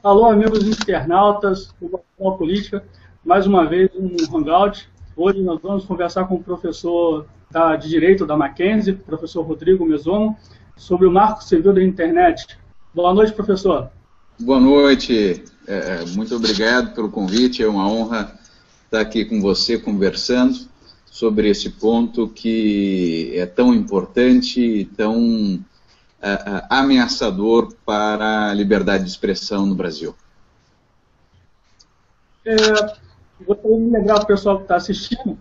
Alô, amigos internautas do Bate-Papo Política, mais uma vez um Hangout. Hoje nós vamos conversar com o professor de Direito da Mackenzie, professor Rodrigo Mesomo, sobre o Marco Civil da Internet. Boa noite, professor. Boa noite, muito obrigado pelo convite, é uma honra estar aqui com você conversando sobre esse ponto que é tão importante e tão ameaçador para a liberdade de expressão no Brasil. Gostaria de lembrar para o pessoal que está assistindo,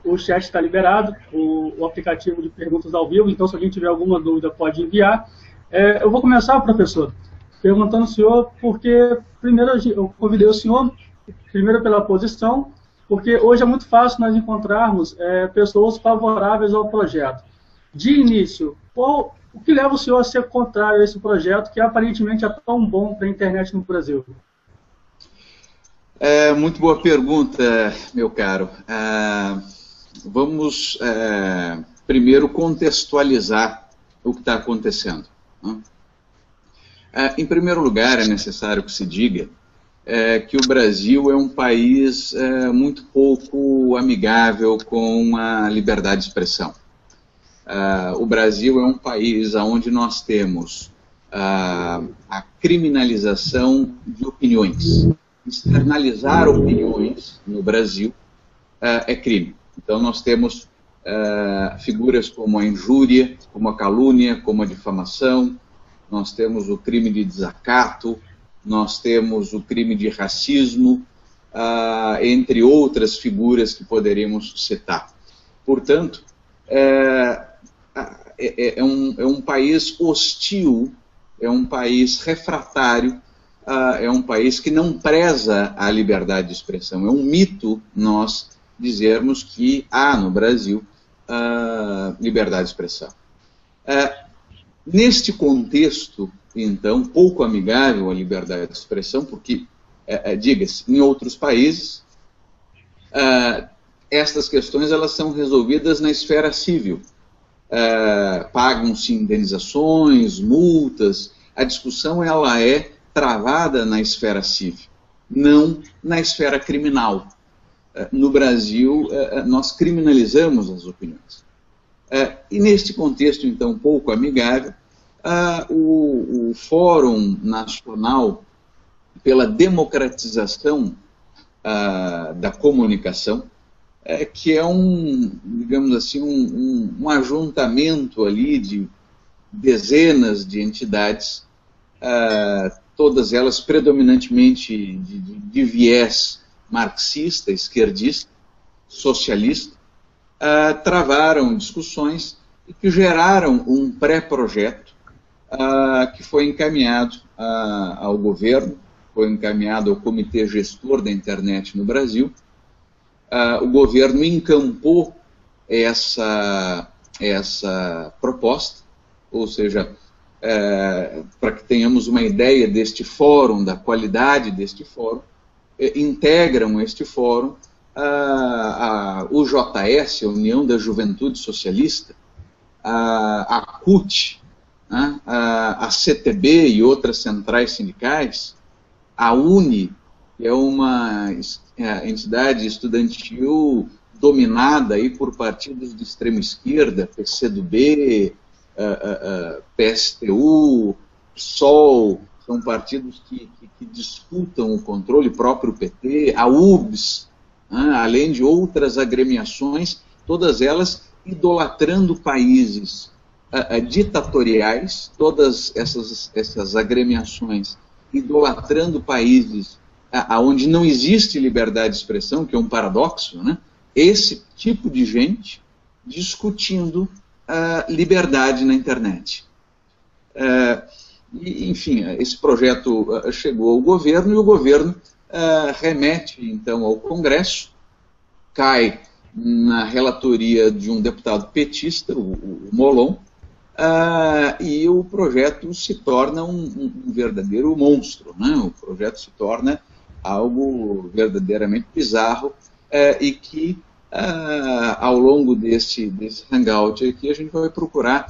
o chat está liberado, o aplicativo de perguntas ao vivo, então se alguém tiver alguma dúvida pode enviar. Eu vou começar, professor, perguntando ao senhor, porque primeiro eu convidei o senhor, primeiro pela posição, porque hoje é muito fácil nós encontrarmos pessoas favoráveis ao projeto. De início, o que leva o senhor a ser contrário a esse projeto que aparentemente é tão bom para a internet no Brasil? Muito boa pergunta, meu caro. Vamos primeiro contextualizar o que está acontecendo. Em primeiro lugar, é necessário que se diga que o Brasil é um país muito pouco amigável com a liberdade de expressão. O Brasil é um país onde nós temos a criminalização de opiniões. Externalizar opiniões no Brasil é crime. Então nós temos figuras como a injúria, como a calúnia, como a difamação, nós temos o crime de desacato, nós temos o crime de racismo, entre outras figuras que poderíamos citar. Portanto, é um país hostil, é um país refratário, é um país que não preza a liberdade de expressão. É um mito nós dizermos que há no Brasil liberdade de expressão. Neste contexto, então, pouco amigável à liberdade de expressão, porque, diga-se, em outros países, estas questões elas são resolvidas na esfera civil. Pagam-se indenizações, multas, a discussão ela é travada na esfera civil, não na esfera criminal. No Brasil, nós criminalizamos as opiniões. E neste contexto, então, pouco amigável, o Fórum Nacional pela Democratização da Comunicação, que é digamos assim, um ajuntamento ali de dezenas de entidades, todas elas predominantemente de viés marxista, esquerdista, socialista, travaram discussões e que geraram um pré-projeto que foi encaminhado ao governo, foi encaminhado ao Comitê Gestor da Internet no Brasil. O governo encampou essa proposta, ou seja, para que tenhamos uma ideia deste fórum, da qualidade deste fórum, integram este fórum a UJS, a União da Juventude Socialista, a CUT, a CTB e outras centrais sindicais, a UNE, que é uma entidade estudantil dominada aí por partidos de extrema esquerda, PCdoB, PSTU, PSOL, são partidos que disputam o controle, próprio PT, a UBS, além de outras agremiações, todas elas idolatrando países ditatoriais, todas essas agremiações idolatrando países onde não existe liberdade de expressão, que é um paradoxo, né? Esse tipo de gente discutindo liberdade na internet. Enfim, esse projeto chegou ao governo e o governo remete, então, ao Congresso, cai na relatoria de um deputado petista, o Molon, e o projeto se torna um verdadeiro monstro, né? O projeto se torna algo verdadeiramente bizarro e que, ao longo desse hangout aqui, a gente vai procurar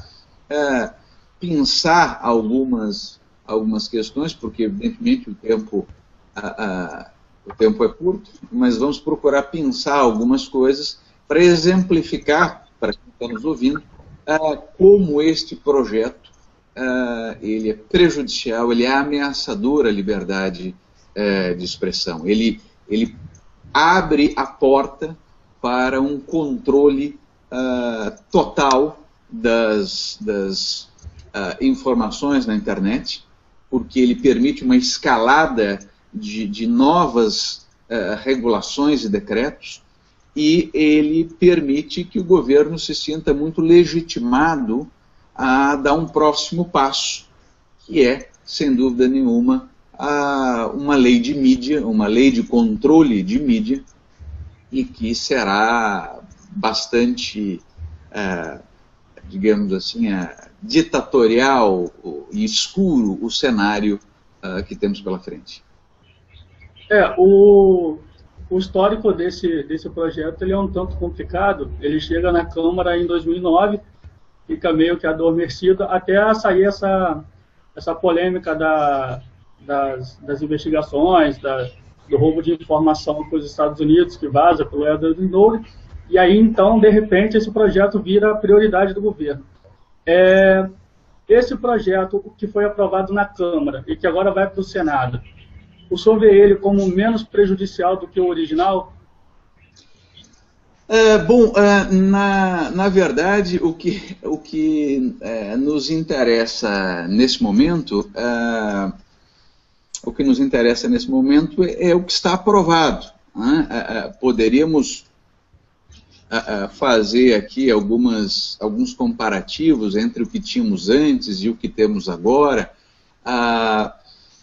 pensar algumas algumas questões, porque, evidentemente, o tempo é curto, mas vamos procurar pensar algumas coisas para exemplificar, para quem está nos ouvindo, como este projeto ele é prejudicial, ele é ameaçador à liberdade de expressão. Ele abre a porta para um controle total das informações na internet, porque ele permite uma escalada de novas regulações e decretos, e ele permite que o governo se sinta muito legitimado a dar um próximo passo, que é, sem dúvida nenhuma, uma lei de mídia, uma lei de controle de mídia, e que será bastante, digamos assim, ditatorial e escuro o cenário que temos pela frente. O histórico desse projeto ele é um tanto complicado. Ele chega na Câmara em 2009, fica meio que adormecido, até sair essa polêmica das investigações, do roubo de informação para os Estados Unidos, que vaza pelo Edward Snowden, e aí, então, de repente, esse projeto vira a prioridade do governo. Esse projeto que foi aprovado na Câmara e que agora vai para o Senado, o senhor vê ele como menos prejudicial do que o original? Na verdade, o que nos interessa nesse momento, é o que está aprovado. Poderíamos fazer aqui alguns comparativos entre o que tínhamos antes e o que temos agora,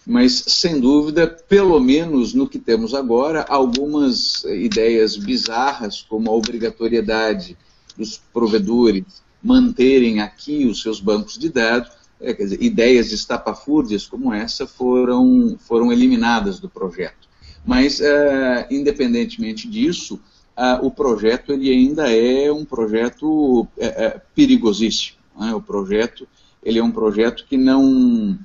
mas, sem dúvida, pelo menos no que temos agora, algumas ideias bizarras, como a obrigatoriedade dos provedores manterem aqui os seus bancos de dados, quer dizer, ideias estapafúrdias como essa foram eliminadas do projeto. Mas, independentemente disso, o projeto ele ainda é um projeto perigosíssimo. O projeto ele é um projeto que não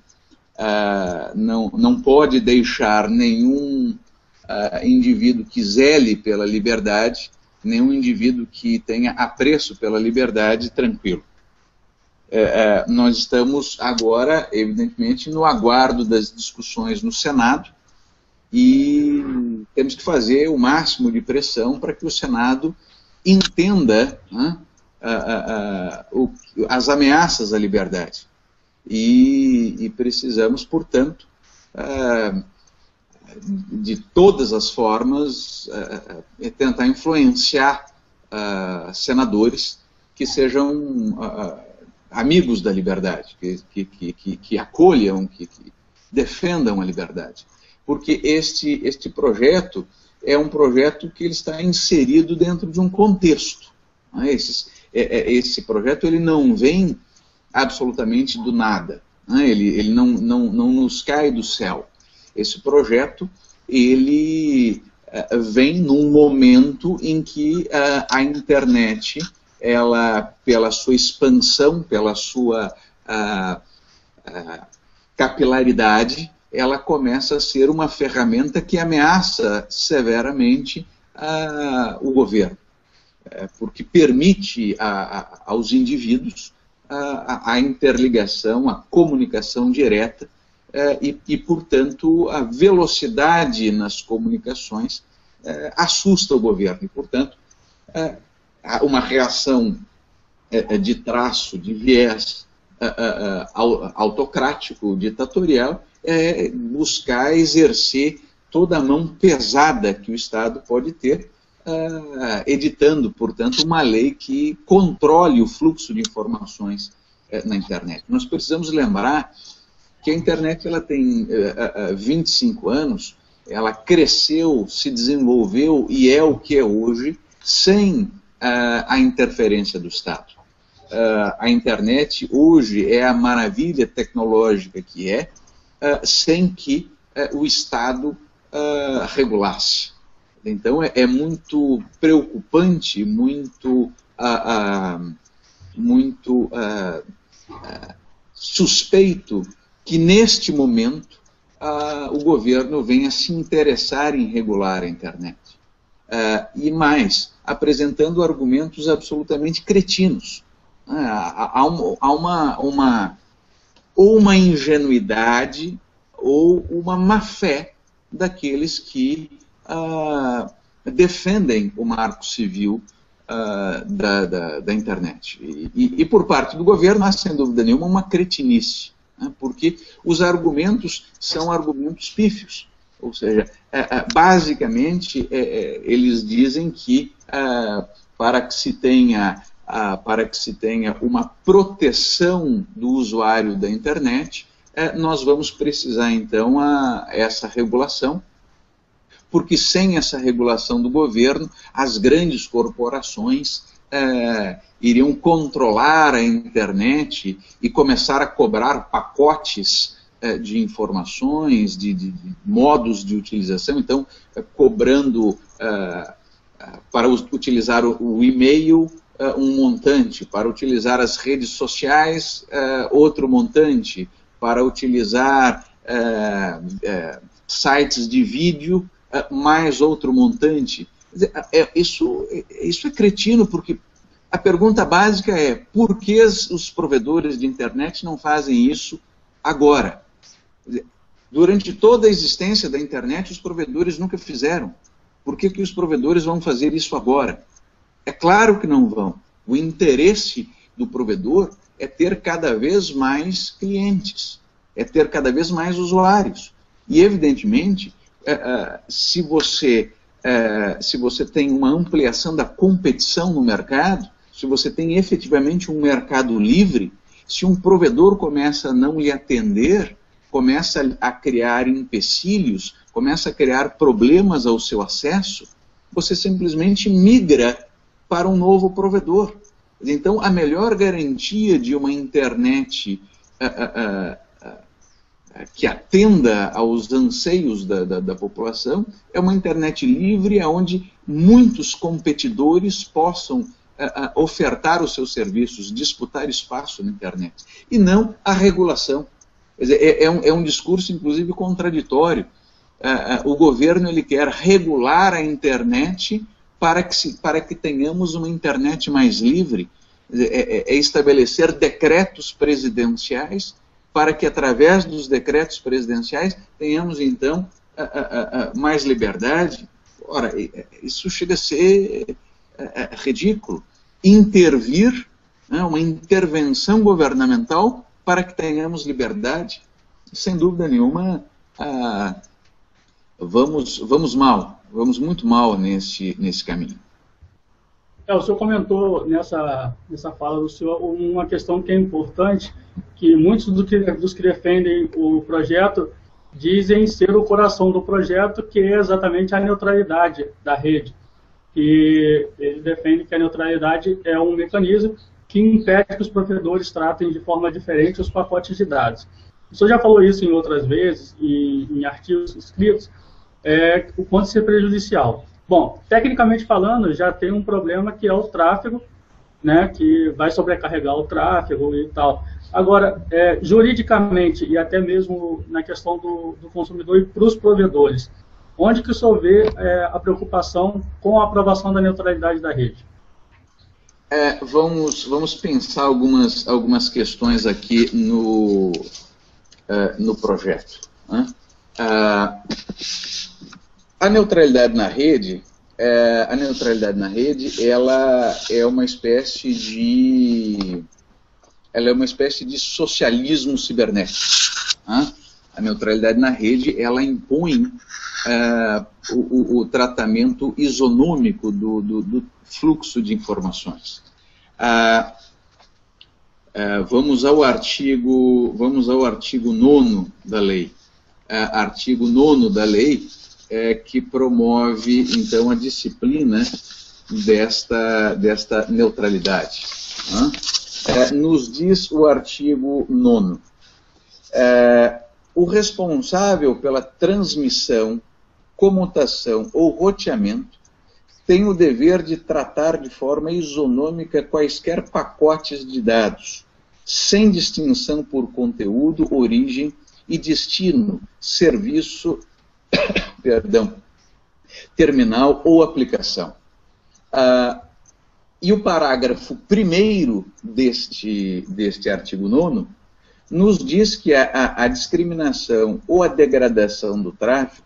pode deixar nenhum indivíduo que zele pela liberdade, nenhum indivíduo que tenha apreço pela liberdade tranquilo. Nós estamos agora, evidentemente, no aguardo das discussões no Senado e temos que fazer o máximo de pressão para que o Senado entenda as ameaças à liberdade. E precisamos, portanto, de todas as formas, tentar influenciar senadores que sejam amigos da liberdade, que acolham, que defendam a liberdade. Porque este projeto é um projeto que ele está inserido dentro de um contexto. Esse projeto ele não vem absolutamente do nada, ele não nos cai do céu. Esse projeto ele vem num momento em que a internet, ela, pela sua expansão, pela sua capilaridade, ela começa a ser uma ferramenta que ameaça severamente o governo, porque permite aos indivíduos a interligação, a comunicação direta e, portanto, a velocidade nas comunicações assusta o governo. E, portanto, uma reação de traço, de viés autocrático, ditatorial, é buscar exercer toda a mão pesada que o Estado pode ter, editando, portanto, uma lei que controle o fluxo de informações na internet. Nós precisamos lembrar que a internet ela tem 25 anos, ela cresceu, se desenvolveu e é o que é hoje, sem a interferência do Estado. A internet hoje é a maravilha tecnológica que é, sem que o Estado regulasse. Então é muito preocupante, muito suspeito que neste momento o governo venha se interessar em regular a internet. E mais, apresentando argumentos absolutamente cretinos. Há uma ingenuidade ou uma má-fé daqueles que defendem o marco civil da internet. E por parte do governo há, sem dúvida nenhuma, uma cretinice, né, porque os argumentos são argumentos pífios. Ou seja, basicamente, eles dizem que para que se tenha uma proteção do usuário da internet, nós vamos precisar, então, essa regulação, porque sem essa regulação do governo, as grandes corporações iriam controlar a internet e começar a cobrar pacotes de informações, de modos de utilização, então, cobrando para utilizar o e-mail um montante, para utilizar as redes sociais outro montante, para utilizar sites de vídeo mais outro montante. Isso é cretino, porque a pergunta básica é: por que os provedores de internet não fazem isso agora? Durante toda a existência da internet, os provedores nunca fizeram. Por que os provedores vão fazer isso agora? É claro que não vão. O interesse do provedor é ter cada vez mais clientes, é ter cada vez mais usuários. E, evidentemente, se você tem uma ampliação da competição no mercado, se você tem efetivamente um mercado livre, se um provedor começa a não lhe atender, começa a criar empecilhos, começa a criar problemas ao seu acesso, você simplesmente migra para um novo provedor. Então, a melhor garantia de uma internet que atenda aos anseios da população é uma internet livre, onde muitos competidores possam ofertar os seus serviços, disputar espaço na internet, e não a regulação. Quer dizer, é um discurso, inclusive, contraditório. O governo ele quer regular a internet para que tenhamos uma internet mais livre, é estabelecer decretos presidenciais para que, através dos decretos presidenciais, tenhamos, então, mais liberdade. Ora, isso chega a ser ridículo. Intervir, né, uma intervenção governamental para que tenhamos liberdade. Sem dúvida nenhuma, vamos muito mal nesse caminho. O senhor comentou nessa fala do senhor uma questão que é importante, que muitos dos que defendem o projeto dizem ser o coração do projeto, que é exatamente a neutralidade da rede. E ele defende que a neutralidade é um mecanismo que impede que os provedores tratem de forma diferente os pacotes de dados. O senhor já falou isso em outras vezes, em artigos escritos, o quanto isso é prejudicial. Bom, tecnicamente falando, já tem um problema que é o tráfego, né, que vai sobrecarregar o tráfego e tal. Agora, juridicamente e até mesmo na questão do consumidor e para os provedores, onde que o senhor vê a preocupação com a aprovação da neutralidade da rede? Vamos pensar algumas questões aqui no projeto, né? A neutralidade na rede, ela é uma espécie de socialismo cibernético, né? A neutralidade na rede, ela impõe o tratamento isonômico do fluxo de informações. Vamos ao artigo 9º da lei. Artigo 9º da lei que promove, então, a disciplina desta neutralidade, né? Nos diz o artigo 9º, o responsável pela transmissão, comutação ou roteamento tem o dever de tratar de forma isonômica quaisquer pacotes de dados, sem distinção por conteúdo, origem e destino, serviço, perdão, terminal ou aplicação. E o parágrafo 1º deste artigo 9º nos diz que a discriminação ou a degradação do tráfico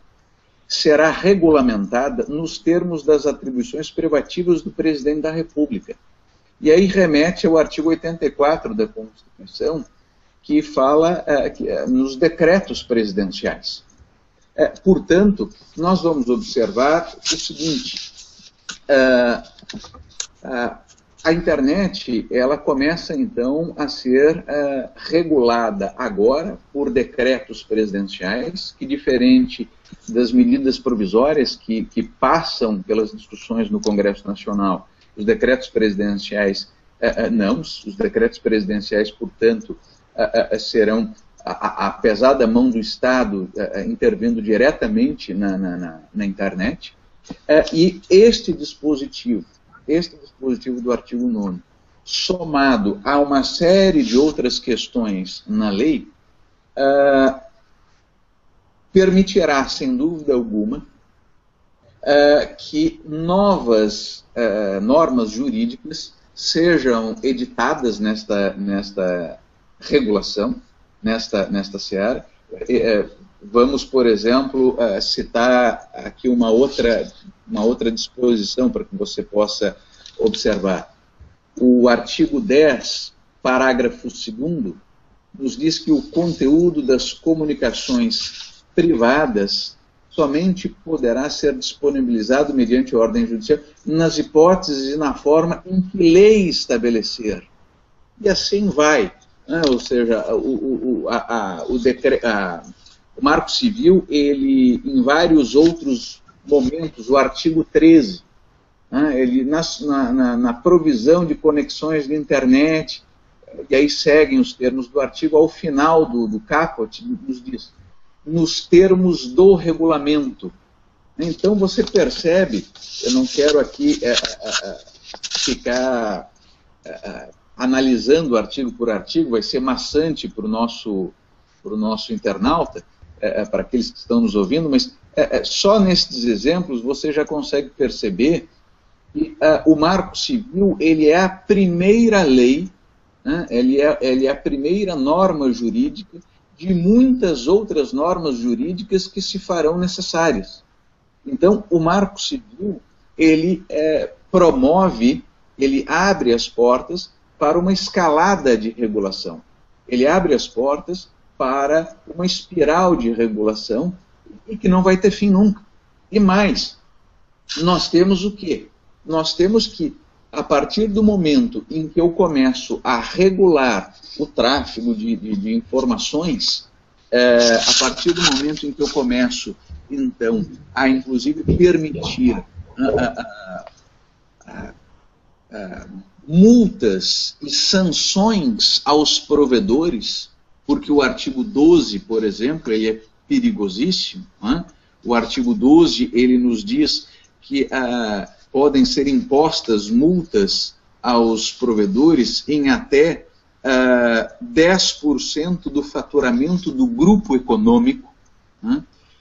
será regulamentada nos termos das atribuições privativas do presidente da República. E aí remete ao artigo 84 da Constituição, que fala nos decretos presidenciais. Portanto, nós vamos observar o seguinte: a internet, ela começa então a ser regulada agora por decretos presidenciais, que, diferente das medidas provisórias que passam pelas discussões no Congresso Nacional, os decretos presidenciais não, os decretos presidenciais, portanto, serão a pesada mão do Estado intervindo diretamente na internet, e este dispositivo do artigo 9º, somado a uma série de outras questões na lei, permitirá, sem dúvida alguma, que novas normas jurídicas sejam editadas nesta regulação, nesta seara. Vamos, por exemplo, citar aqui uma outra disposição para que você possa observar. O artigo 10, parágrafo 2º, nos diz que o conteúdo das comunicações privadas somente poderá ser disponibilizado mediante ordem judicial nas hipóteses e na forma em que lei estabelecer. E assim vai. Ou seja, o Marco Civil, ele, em vários outros momentos, o artigo 13, ele, na provisão de conexões de internet, e aí seguem os termos do artigo, ao final do caput, nos diz, nos termos do regulamento. Então você percebe, eu não quero aqui ficar analisando artigo por artigo, vai ser maçante para o nosso internauta, para aqueles que estão nos ouvindo, mas só nesses exemplos você já consegue perceber que o Marco Civil, ele é a primeira lei, ele é a primeira norma jurídica de muitas outras normas jurídicas que se farão necessárias. Então, o Marco Civil, ele promove, ele abre as portas para uma escalada de regulação. Ele abre as portas para uma espiral de regulação e que não vai ter fim nunca. E mais, nós temos o quê? Nós temos que, a partir do momento em que eu começo a regular o tráfego de informações, a partir do momento em que eu começo, então, a inclusive permitir multas e sanções aos provedores, porque o artigo 12, por exemplo, ele é perigosíssimo. O artigo 12, ele nos diz que podem ser impostas multas aos provedores em até 10% do faturamento do grupo econômico,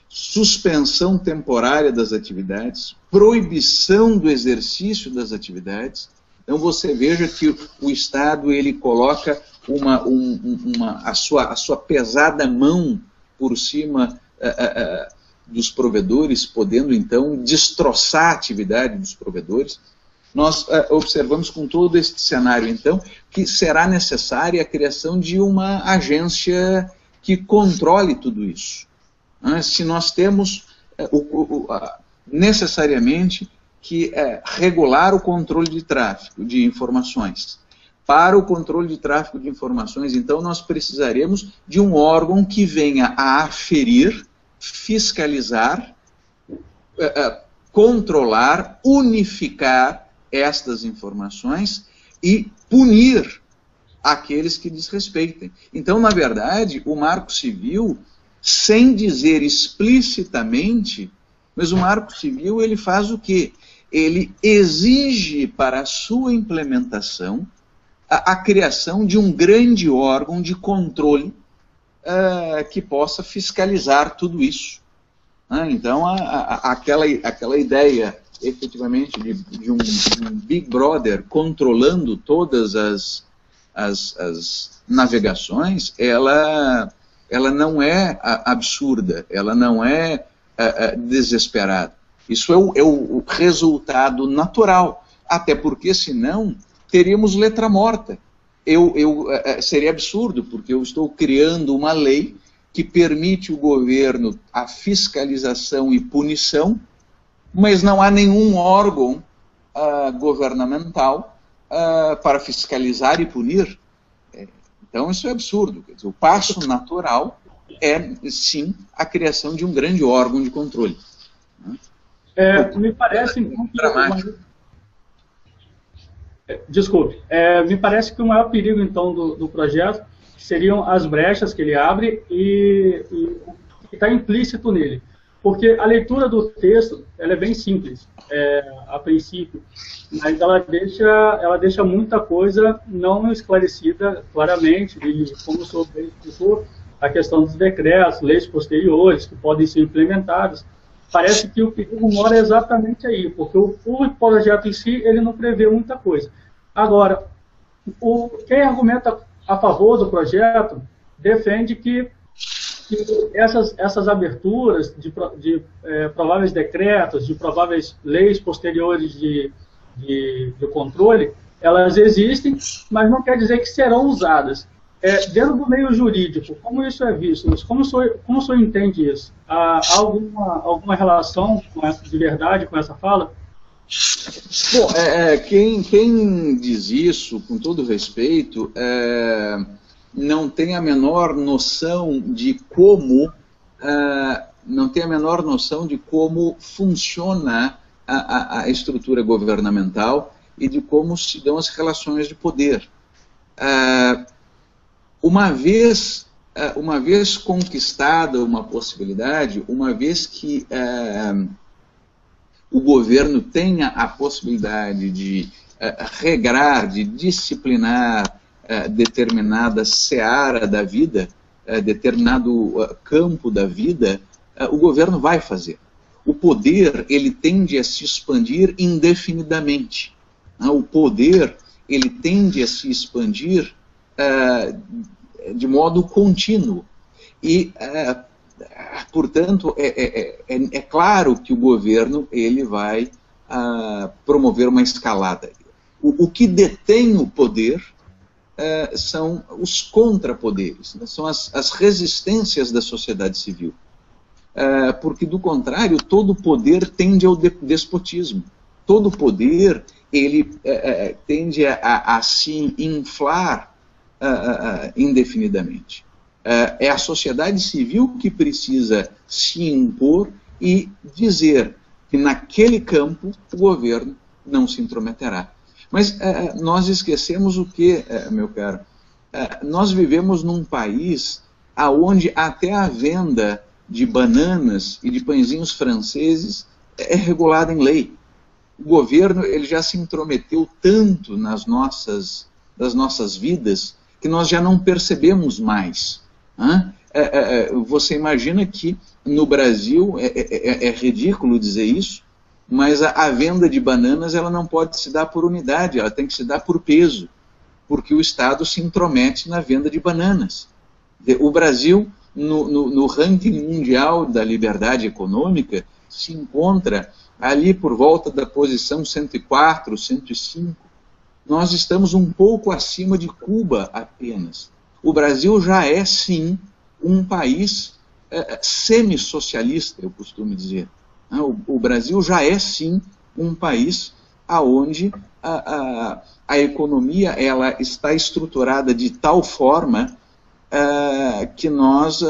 suspensão temporária das atividades, proibição do exercício das atividades. Então você veja que o Estado, ele coloca a sua pesada mão por cima dos provedores, podendo então destroçar a atividade dos provedores. Nós observamos com todo este cenário, então, que será necessária a criação de uma agência que controle tudo isso. Se nós temos necessariamente que regular o controle de tráfego de informações. Para o controle de tráfego de informações, então, nós precisaremos de um órgão que venha a aferir, fiscalizar, controlar, unificar estas informações e punir aqueles que desrespeitem. Então, na verdade, o Marco Civil, sem dizer explicitamente, mas o Marco Civil, ele faz o quê? Ele exige para a sua implementação a criação de um grande órgão de controle que possa fiscalizar tudo isso. Então, aquela ideia, efetivamente, de um Big Brother controlando todas as navegações, ela não é absurda, ela não é desesperada. Isso é o resultado natural, até porque, senão, teríamos letra morta. Seria absurdo, porque eu estou criando uma lei que permite o governo a fiscalização e punição, mas não há nenhum órgão governamental para fiscalizar e punir. Então isso é absurdo. Quer dizer, o passo natural é, sim, a criação de um grande órgão de controle. Me parece, então, Desculpe. Me parece que o maior perigo, então, do projeto seriam as brechas que ele abre e que está implícito nele. Porque a leitura do texto ela é bem simples, a princípio, mas ela deixa muita coisa não esclarecida claramente, e como o senhor bem explicou, a questão dos decretos, leis posteriores que podem ser implementadas. Parece que o perigo mora exatamente aí, porque o projeto em si ele não prevê muita coisa. Agora, quem argumenta a favor do projeto defende que essas aberturas de prováveis decretos, de prováveis leis posteriores de controle, elas existem, mas não quer dizer que serão usadas. Dentro do meio jurídico, como isso é visto? Como o senhor entende isso? Há alguma relação de verdade com essa fala? Bom, quem diz isso, com todo respeito, não tem a menor noção de como funciona a estrutura governamental e de como se dão as relações de poder. Uma vez conquistada uma possibilidade, uma vez que o governo tenha a possibilidade de regrar, de disciplinar determinada seara da vida, determinado campo da vida, o governo vai fazer. O poder, ele tende a se expandir indefinidamente. O poder, ele tende a se expandir de modo contínuo. E, portanto, é claro que o governo ele vai promover uma escalada. O que detém o poder são os contrapoderes, né? São as resistências da sociedade civil. Porque, do contrário, todo poder tende ao despotismo. Todo poder ele tende a se inflar indefinidamente. É a sociedade civil que precisa se impor e dizer que naquele campo o governo não se intrometerá. Mas nós esquecemos o que, meu caro? Nós vivemos num país onde até a venda de bananas e de pãezinhos franceses é regulada em lei. O governo ele já se intrometeu tanto nas nossas vidas que nós já não percebemos mais. Você imagina que no Brasil, é ridículo dizer isso, mas a venda de bananas ela não pode se dar por unidade, ela tem que se dar por peso, porque o Estado se intromete na venda de bananas. O Brasil, no ranking mundial da liberdade econômica, se encontra ali por volta da posição 104, 105. Nós estamos um pouco acima de Cuba apenas. O Brasil já é, sim, um país semi-socialista, eu costumo dizer. O Brasil já é, sim, um país onde a economia ela está estruturada de tal forma que nós,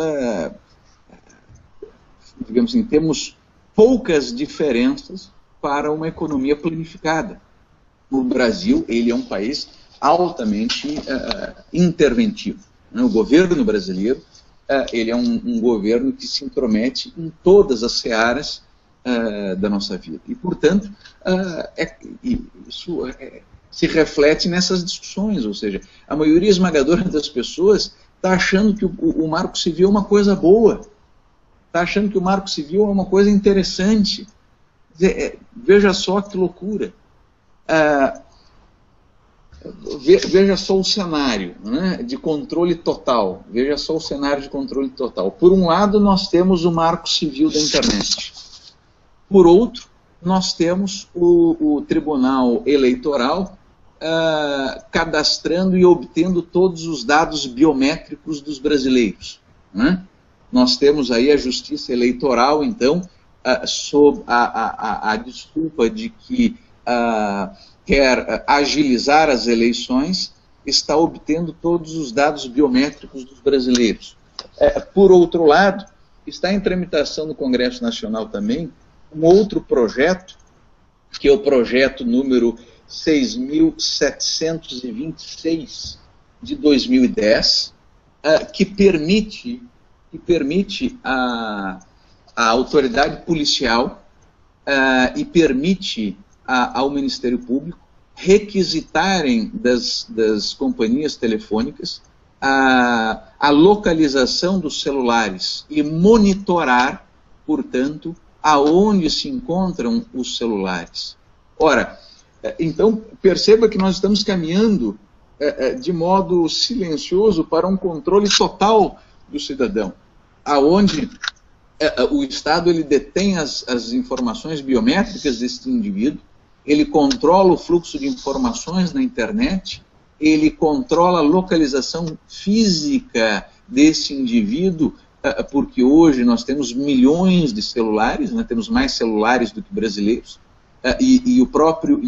digamos assim, temos poucas diferenças para uma economia planificada. O Brasil ele é um país altamente interventivo. O governo brasileiro ele é um governo que se intromete em todas as searas da nossa vida. E, portanto, isso se reflete nessas discussões, ou seja, a maioria esmagadora das pessoas está achando que o Marco Civil é uma coisa boa, está achando que o Marco Civil é uma coisa interessante. Veja só que loucura. Veja só o cenário, né, de controle total. Veja só o cenário de controle total. Por um lado, nós temos o Marco Civil da internet. Por outro, nós temos o Tribunal Eleitoral cadastrando e obtendo todos os dados biométricos dos brasileiros, né? Nós temos aí a Justiça Eleitoral, então, sob a desculpa de que quer agilizar as eleições, está obtendo todos os dados biométricos dos brasileiros. Por outro lado, está em tramitação no Congresso Nacional também um outro projeto, que é o projeto número 6.726 de 2010, que permite a autoridade policial e permite ao Ministério Público requisitarem das companhias telefônicas a localização dos celulares e monitorar, portanto, aonde se encontram os celulares. Ora, então, perceba que nós estamos caminhando de modo silencioso para um controle total do cidadão, aonde o Estado ele detém as informações biométricas desse indivíduo, ele controla o fluxo de informações na internet, ele controla a localização física desse indivíduo, porque hoje nós temos milhões de celulares, né, temos mais celulares do que brasileiros, e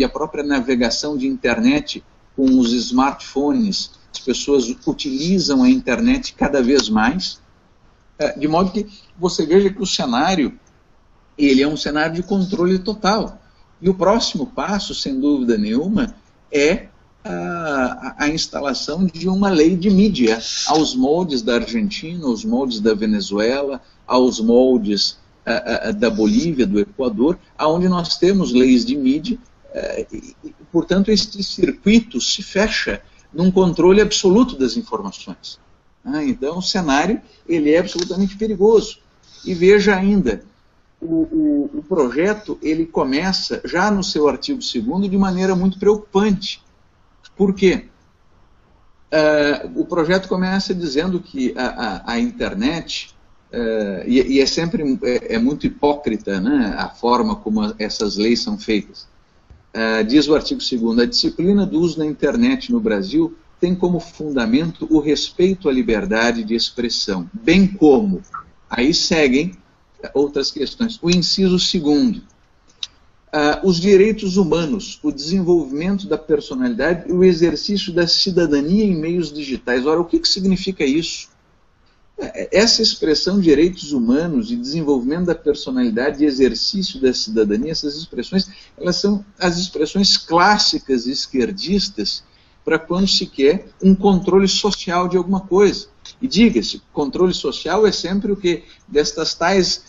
a própria navegação de internet com os smartphones, as pessoas utilizam a internet cada vez mais, de modo que você veja que o cenário, ele é um cenário de controle total. E o próximo passo, sem dúvida nenhuma, é a instalação de uma lei de mídia, aos moldes da Argentina, aos moldes da Venezuela, aos moldes da Bolívia, do Equador, onde nós temos leis de mídia, e, portanto, este circuito se fecha num controle absoluto das informações. Então, o cenário ele é absolutamente perigoso. E veja ainda, o projeto ele começa, já no seu artigo 2º, de maneira muito preocupante. Por quê? O projeto começa dizendo que a internet, e é sempre muito hipócrita, né, a forma como essas leis são feitas. Diz o artigo 2º, a disciplina do uso da internet no Brasil tem como fundamento o respeito à liberdade de expressão, bem como, aí seguem outras questões, o inciso 2º, os direitos humanos, o desenvolvimento da personalidade e o exercício da cidadania em meios digitais. Ora, o que significa isso? Essa expressão direitos humanos e desenvolvimento da personalidade e exercício da cidadania, essas expressões, elas são as expressões clássicas esquerdistas para quando se quer um controle social de alguma coisa. E diga-se, controle social é sempre o que? Destes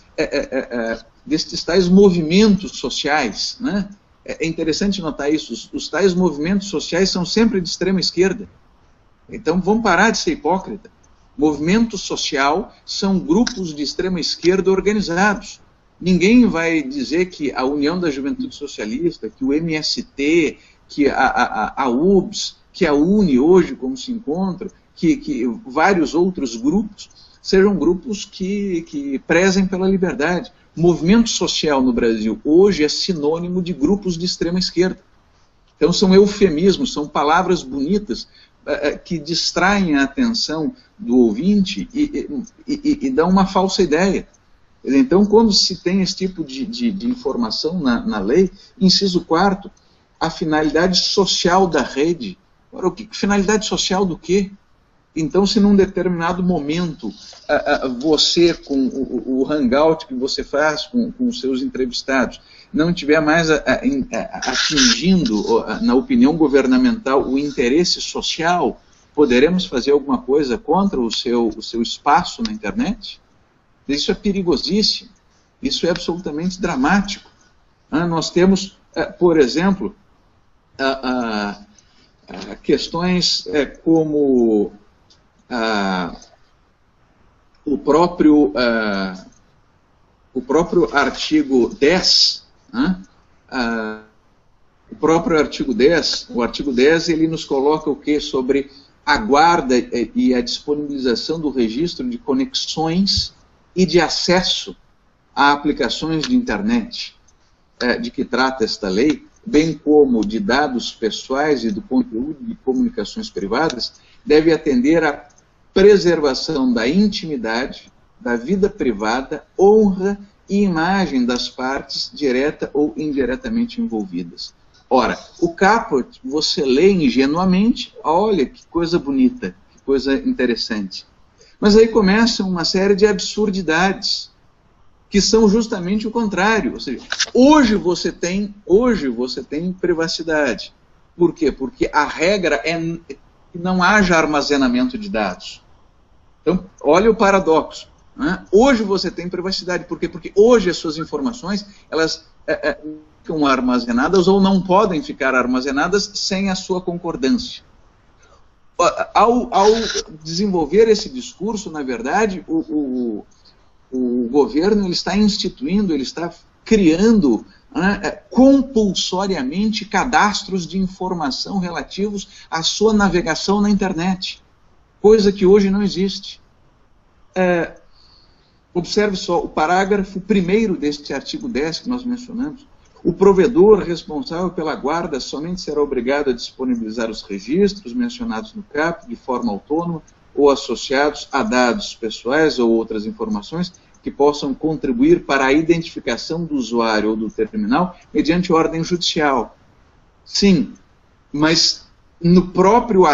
tais movimentos sociais, né? É interessante notar isso, os tais movimentos sociais são sempre de extrema esquerda. Então vamos parar de ser hipócrita. Movimento social são grupos de extrema esquerda organizados. Ninguém vai dizer que a União da Juventude Socialista, que o MST, que a UBS, que a UNE hoje, como se encontra, que vários outros grupos, sejam grupos que prezem pela liberdade. Movimento social no Brasil hoje é sinônimo de grupos de extrema esquerda. Então são eufemismos, são palavras bonitas que distraem a atenção do ouvinte e dão uma falsa ideia. Então, quando se tem esse tipo de informação na lei, inciso 4º, a finalidade social da rede. Ora, finalidade social do quê? Então, se num determinado momento você, com o hangout que você faz com os seus entrevistados, não estiver mais atingindo, na opinião governamental, o interesse social, poderemos fazer alguma coisa contra o seu espaço na internet? Isso é perigosíssimo, isso é absolutamente dramático. Nós temos, por exemplo, questões como o próprio artigo 10, né? O próprio artigo 10, o artigo 10, ele nos coloca o que? Sobre a guarda e a disponibilização do registro de conexões e de acesso a aplicações de internet, de que trata esta lei, bem como de dados pessoais e do conteúdo de comunicações privadas, deve atender à preservação da intimidade, da vida privada, honra e imagem das partes direta ou indiretamente envolvidas. Ora, o caput você lê ingenuamente, olha que coisa bonita, que coisa interessante. Mas aí começa uma série de absurdidades, que são justamente o contrário. Ou seja, hoje você tem privacidade. Por quê? Porque a regra é que não haja armazenamento de dados. Então, olha o paradoxo, né? Hoje você tem privacidade. Por quê? Porque hoje as suas informações, elas ficam armazenadas ou não podem ficar armazenadas sem a sua concordância. Ao desenvolver esse discurso, na verdade, o governo ele está instituindo, ele está criando, né, compulsoriamente cadastros de informação relativos à sua navegação na internet, coisa que hoje não existe. Observe só o parágrafo 1º deste artigo 10 que nós mencionamos. O provedor responsável pela guarda somente será obrigado a disponibilizar os registros mencionados no CAP de forma autônoma ou associados a dados pessoais ou outras informações que possam contribuir para a identificação do usuário ou do terminal mediante ordem judicial. Sim, mas no próprio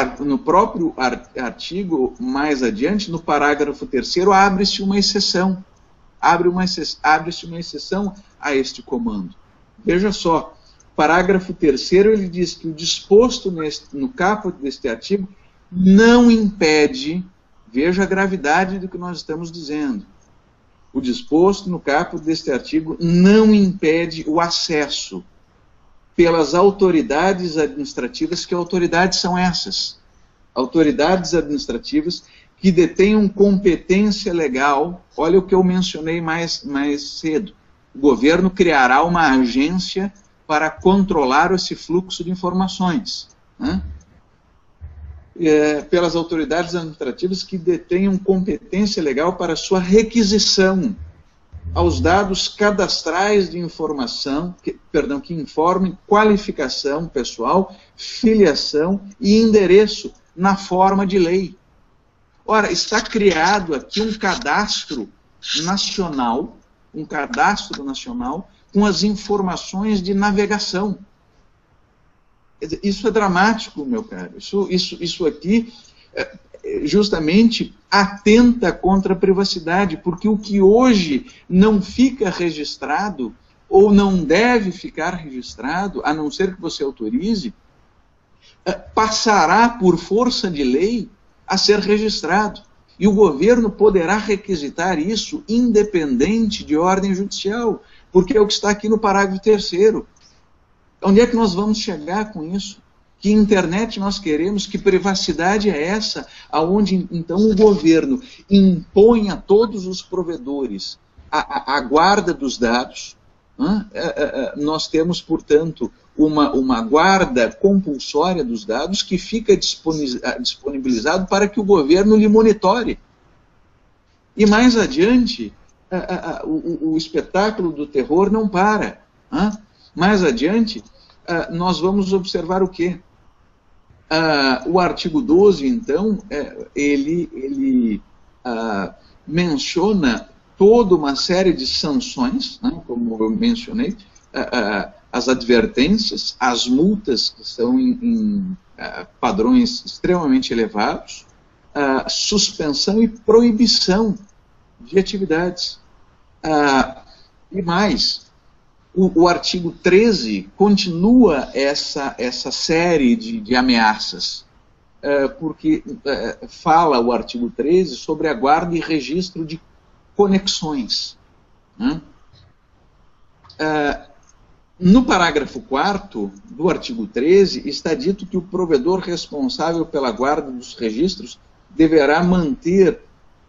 artigo, mais adiante, no parágrafo 3º, abre-se uma exceção. Abre-se uma exceção a este comando. Veja só, parágrafo 3º, ele diz que o disposto no caput deste artigo não impede, veja a gravidade do que nós estamos dizendo, o disposto no caput deste artigo não impede o acesso pelas autoridades administrativas. Que autoridades são essas? Autoridades administrativas que detenham competência legal. Olha o que eu mencionei mais cedo. O governo criará uma agência para controlar esse fluxo de informações, né? Pelas autoridades administrativas que detenham competência legal para sua requisição aos dados cadastrais de informação, que informem qualificação pessoal, filiação e endereço na forma de lei. Ora, está criado aqui um cadastro nacional com as informações de navegação. Isso é dramático, meu caro. Isso aqui justamente atenta contra a privacidade, porque o que hoje não fica registrado, ou não deve ficar registrado, a não ser que você autorize, passará por força de lei a ser registrado. E o governo poderá requisitar isso independente de ordem judicial, porque é o que está aqui no parágrafo 3º. Onde é que nós vamos chegar com isso? Que internet nós queremos? Que privacidade é essa? Aonde então o governo impõe a todos os provedores a guarda dos dados. Nós temos, portanto, uma guarda compulsória dos dados que fica disponibilizado para que o governo lhe monitore. E mais adiante, o espetáculo do terror não para. Mais adiante, nós vamos observar o quê? O artigo 12, então, ele menciona toda uma série de sanções, né, como eu mencionei, as advertências, as multas, que são em padrões extremamente elevados, suspensão e proibição de atividades. E mais, o artigo 13 continua essa série de ameaças, porque fala o artigo 13 sobre a guarda e registro de conexões, né? No parágrafo 4º do artigo 13, está dito que o provedor responsável pela guarda dos registros deverá manter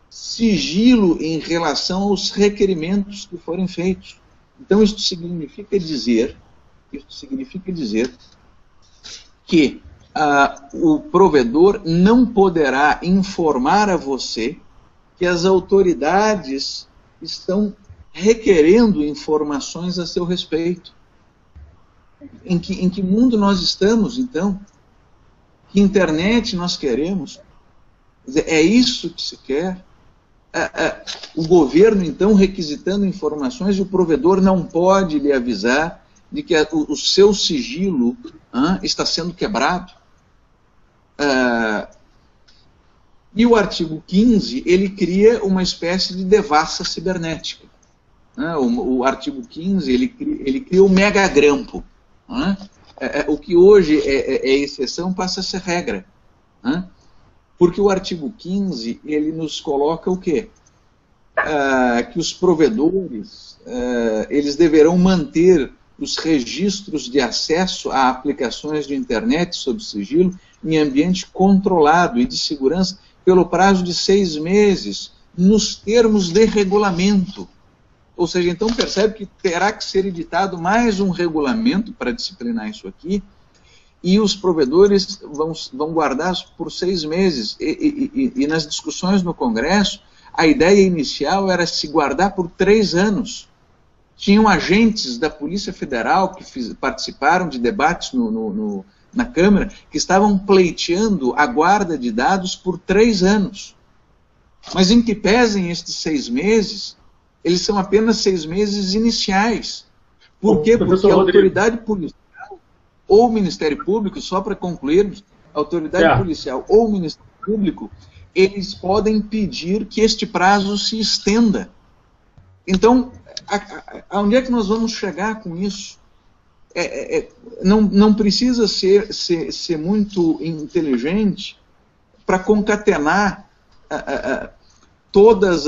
sigilo em relação aos requerimentos que forem feitos. Então, isso significa dizer que o provedor não poderá informar a você que as autoridades estão requerendo informações a seu respeito. Em que mundo nós estamos, então? Que internet nós queremos? É isso que se quer? O governo, então, requisitando informações e o provedor não pode lhe avisar de que o seu sigilo está sendo quebrado? E o artigo 15, ele cria uma espécie de devassa cibernética. O artigo 15, ele cria o megagrampo. O que hoje é exceção passa a ser regra. Porque o artigo 15, ele nos coloca o quê? Que os provedores, eles deverão manter os registros de acesso a aplicações de internet sob sigilo em ambiente controlado e de segurança pelo prazo de 6 meses, nos termos de regulamento. Ou seja, então percebe que terá que ser editado mais um regulamento para disciplinar isso aqui, e os provedores vão guardar por 6 meses. E nas discussões no Congresso, a ideia inicial era se guardar por 3 anos. Tinham agentes da Polícia Federal que participaram de debates na Câmara, que estavam pleiteando a guarda de dados por 3 anos. Mas em que pesem estes 6 meses, eles são apenas 6 meses iniciais. Por quê? Porque a autoridade policial ou o Ministério Público, só para concluirmos, a autoridade policial ou o Ministério Público, eles podem pedir que este prazo se estenda. Então, aonde é que nós vamos chegar com isso? Não precisa ser muito inteligente para concatenar todas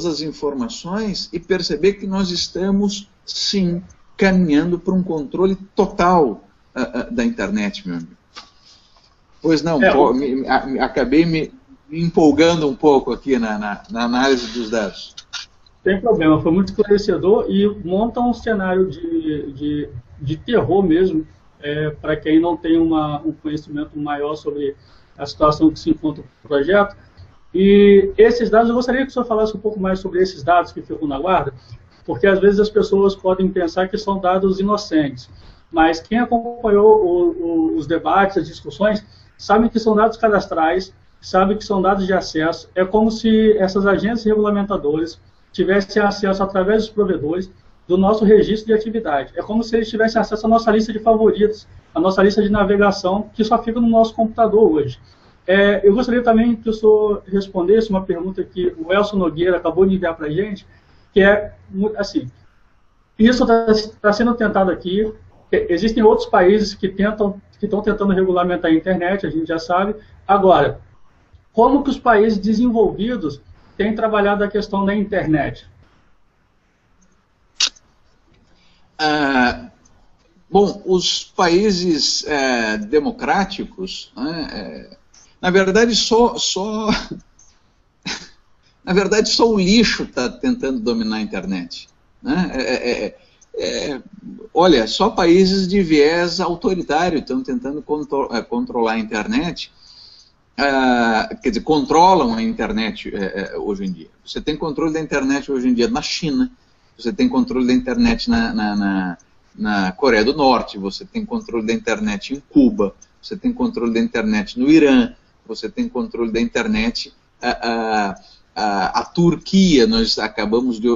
as informações e perceber que nós estamos, sim, caminhando para um controle total da internet, meu amigo. Pois não, acabei me empolgando um pouco aqui na análise dos dados. Tem problema, foi muito esclarecedor e monta um cenário de terror mesmo, para quem não tem um conhecimento maior sobre a situação que se encontra no projeto. E esses dados, eu gostaria que o senhor falasse um pouco mais sobre esses dados que ficam na guarda, porque às vezes as pessoas podem pensar que são dados inocentes, mas quem acompanhou os debates, as discussões, sabe que são dados cadastrais, sabe que são dados de acesso. É como se essas agências regulamentadoras tivessem acesso através dos provedores do nosso registro de atividade. É como se eles tivessem acesso à nossa lista de favoritos, à nossa lista de navegação, que só fica no nosso computador hoje. Eu gostaria também que o senhor respondesse uma pergunta que o Elson Nogueira acabou de enviar para a gente, que é assim, isso está sendo tentado aqui, existem outros países que estão tentando regulamentar a internet, a gente já sabe. Agora, como que os países desenvolvidos têm trabalhado a questão da internet? Bom, os países democráticos, na verdade, na verdade, só o lixo está tentando dominar a internet. Olha, só países de viés autoritário estão tentando controlar a internet. Quer dizer, controlam a internet hoje em dia. Você tem controle da internet hoje em dia na China, você tem controle da internet na Coreia do Norte, você tem controle da internet em Cuba, você tem controle da internet no Irã, você tem controle da internet a Turquia. Nós acabamos de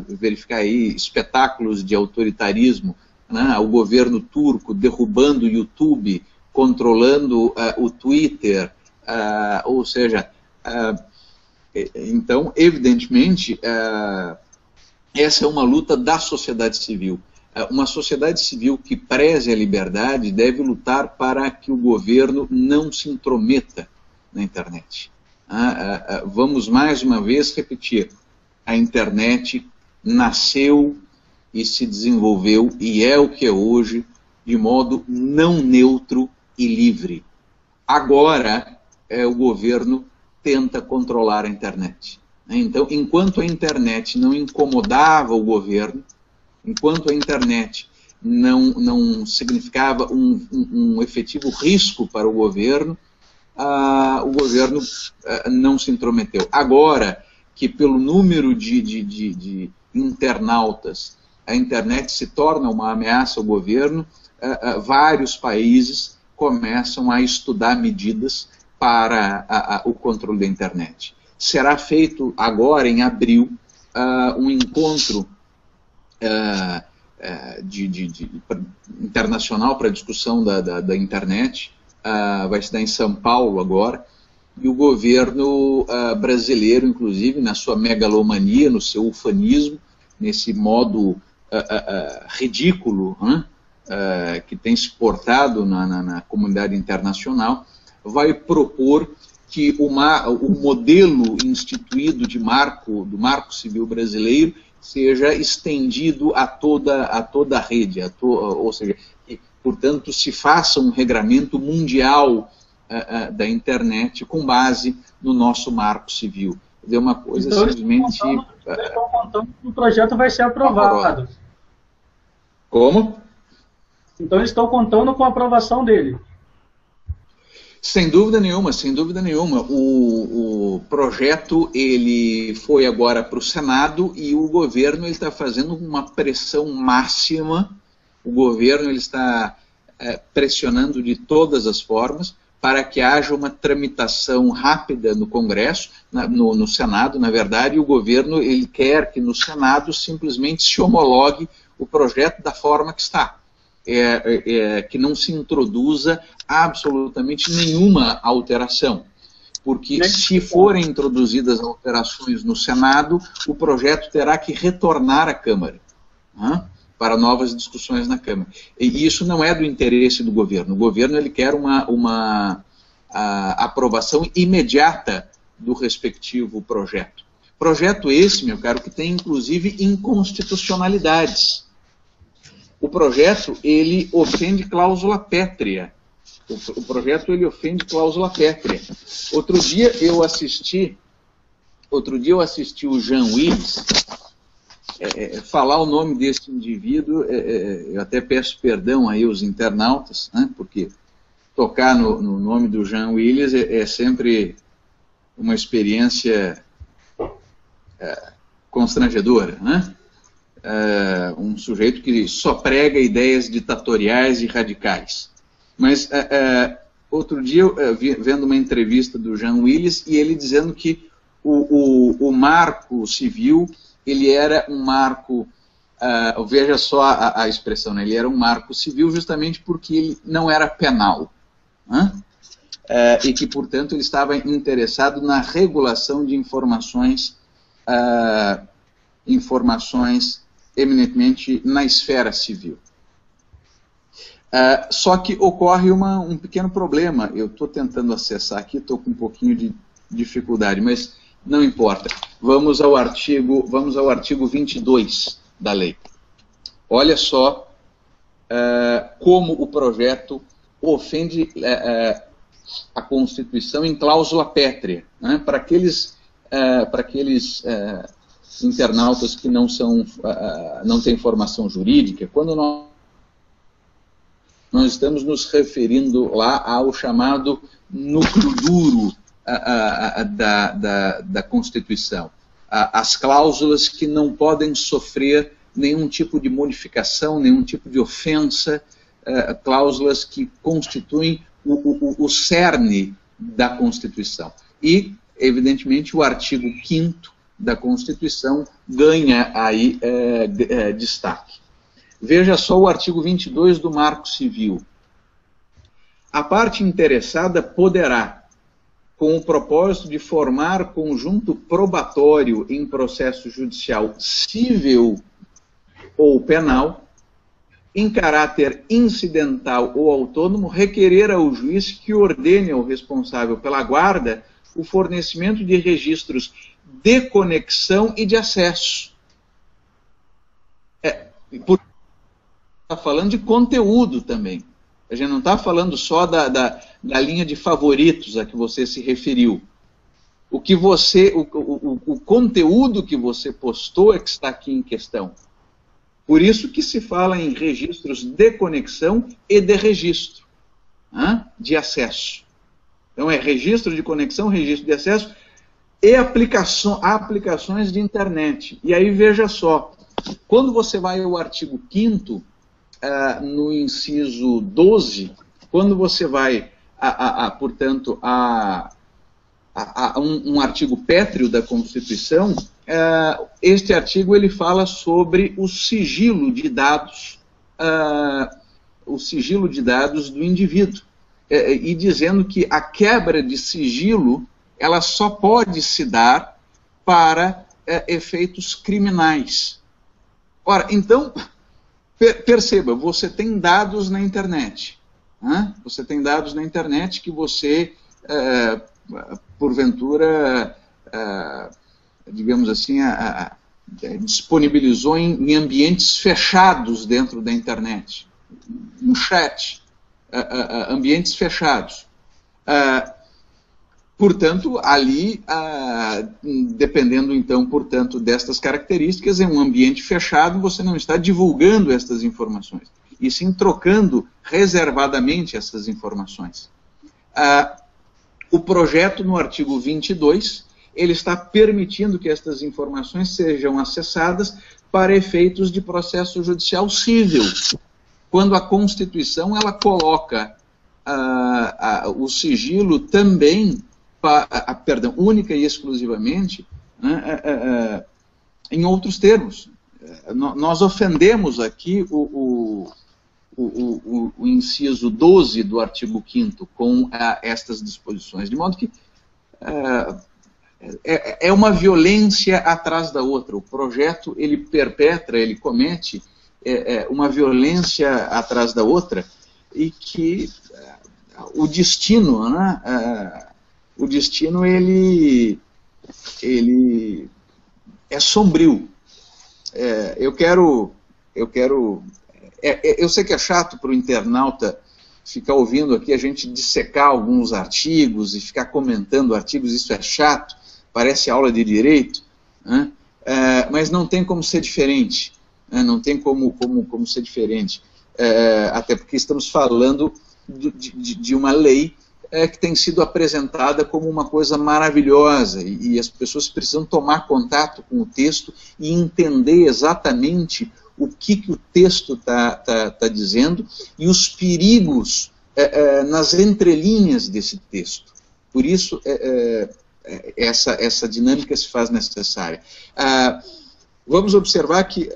verificar aí espetáculos de autoritarismo, né? O governo turco derrubando o YouTube, controlando o Twitter, ou seja, então, evidentemente, essa é uma luta da sociedade civil. Uma sociedade civil que preze a liberdade deve lutar para que o governo não se intrometa na internet. Vamos mais uma vez repetir, a internet nasceu e se desenvolveu, e é o que é hoje, de modo não neutro e livre. Agora, o governo tenta controlar a internet. Então, enquanto a internet não incomodava o governo, enquanto a internet não significava um efetivo risco para o governo não se intrometeu. Agora que pelo número de internautas a internet se torna uma ameaça ao governo, vários países começam a estudar medidas para o controle da internet. Será feito agora, em abril, um encontro internacional para a discussão da internet, vai se dar em São Paulo agora, e o governo brasileiro, inclusive, na sua megalomania, no seu ufanismo, nesse modo ridículo que tem se portado na comunidade internacional, vai propor que o modelo instituído do Marco Civil brasileiro seja estendido a toda a rede, ou seja, que, portanto, se faça um regramento mundial da internet com base no nosso Marco Civil. É uma coisa então, simplesmente... Estão contando que o projeto vai ser aprovado. Como? Então eles estão contando com a aprovação dele. Sem dúvida nenhuma, sem dúvida nenhuma. O projeto ele foi agora para o Senado e o governo está fazendo uma pressão máxima. O governo ele está pressionando de todas as formas para que haja uma tramitação rápida no Congresso, no Senado, na verdade, e o governo ele quer que no Senado simplesmente se homologue o projeto da forma que está. Que não se introduza absolutamente nenhuma alteração, porque se forem introduzidas alterações no Senado, o projeto terá que retornar à Câmara, para novas discussões na Câmara. E isso não é do interesse do governo. O governo ele quer uma aprovação imediata do respectivo projeto. Projeto esse, meu caro, que tem inclusive inconstitucionalidades. O projeto, ele ofende cláusula pétrea. O projeto, ele ofende cláusula pétrea. Outro dia eu assisti o Jean Willis falar o nome desse indivíduo. Eu até peço perdão aí aos internautas, porque tocar no nome do Jean Willis é sempre uma experiência constrangedora, um sujeito que só prega ideias ditatoriais e radicais. Mas outro dia, vendo uma entrevista do Jean Willis, e ele dizendo que o marco civil, ele era um marco, veja só a expressão, ele era um marco civil justamente porque ele não era penal, e que, portanto, ele estava interessado na regulação de informações eminentemente na esfera civil. Só que ocorre um pequeno problema. Eu estou tentando acessar aqui, estou com um pouquinho de dificuldade, mas não importa. Vamos ao artigo 22 da lei. Olha só como o projeto ofende a Constituição em cláusula pétrea, para aqueles internautas que não têm formação jurídica. Quando nós estamos nos referindo lá ao chamado núcleo duro da Constituição, as cláusulas que não podem sofrer nenhum tipo de modificação, nenhum tipo de ofensa, cláusulas que constituem o cerne da Constituição. E, evidentemente, o artigo 5º da Constituição ganha aí destaque. Veja só o artigo 22 do Marco Civil. A parte interessada poderá, com o propósito de formar conjunto probatório em processo judicial civil ou penal, em caráter incidental ou autônomo, requerer ao juiz que ordene ao responsável pela guarda o fornecimento de registros de conexão e de acesso. Está falando de conteúdo também. A gente não está falando só da linha de favoritos a que você se referiu. O conteúdo que você postou é que está aqui em questão. Por isso que se fala em registros de conexão e de registro, de acesso. Então é registro de conexão, registro de acesso e aplicações de internet. E aí veja só, quando você vai ao artigo 5º, no inciso 12, quando você vai, portanto, um artigo pétreo da Constituição, este artigo ele fala sobre o sigilo de dados, do indivíduo, e dizendo que a quebra de sigilo ela só pode se dar para efeitos criminais. Ora, então, perceba, você tem dados na internet. Você tem dados na internet que você, porventura, digamos assim, disponibilizou em ambientes fechados dentro da internet. No chat, ambientes fechados. Portanto, ali, dependendo, então, portanto, destas características, em um ambiente fechado, você não está divulgando estas informações, e sim trocando reservadamente essas informações. O projeto, no artigo 22, ele está permitindo que estas informações sejam acessadas para efeitos de processo judicial civil, quando a Constituição ela coloca o sigilo também, perdão, única e exclusivamente, em outros termos. Nós ofendemos aqui o inciso 12 do artigo 5º com estas disposições, de modo que é uma violência atrás da outra. O projeto, ele perpetra, ele comete uma violência atrás da outra, e que o destino, ele é sombrio. Eu sei que é chato para o internauta ficar ouvindo aqui a gente dissecar alguns artigos e ficar comentando artigos, isso é chato, parece aula de direito, mas não tem como ser diferente, não tem como ser diferente, até porque estamos falando de uma lei que tem sido apresentada como uma coisa maravilhosa, e as pessoas precisam tomar contato com o texto e entender exatamente o que o texto está dizendo e os perigos nas entrelinhas desse texto. Por isso, essa dinâmica se faz necessária. Vamos observar que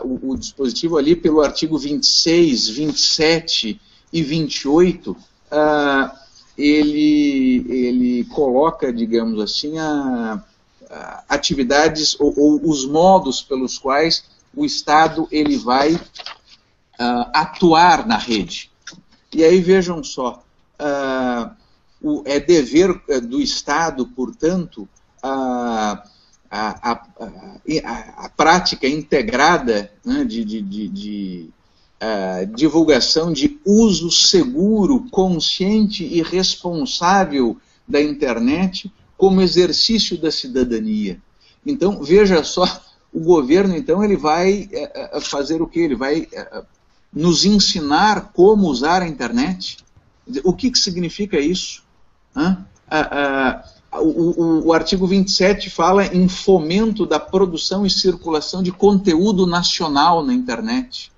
o dispositivo ali, pelo artigo 26, 27 e 28, ele coloca, digamos assim, atividades ou os modos pelos quais o Estado ele vai atuar na rede. E aí vejam só, é dever do Estado, portanto, a prática integrada, né, de divulgação de uso seguro, consciente e responsável da internet como exercício da cidadania. Então, veja só, o governo, então, ele vai fazer o quê? Ele vai nos ensinar como usar a internet? O que significa isso? O artigo 27 fala em fomento da produção e circulação de conteúdo nacional na internet.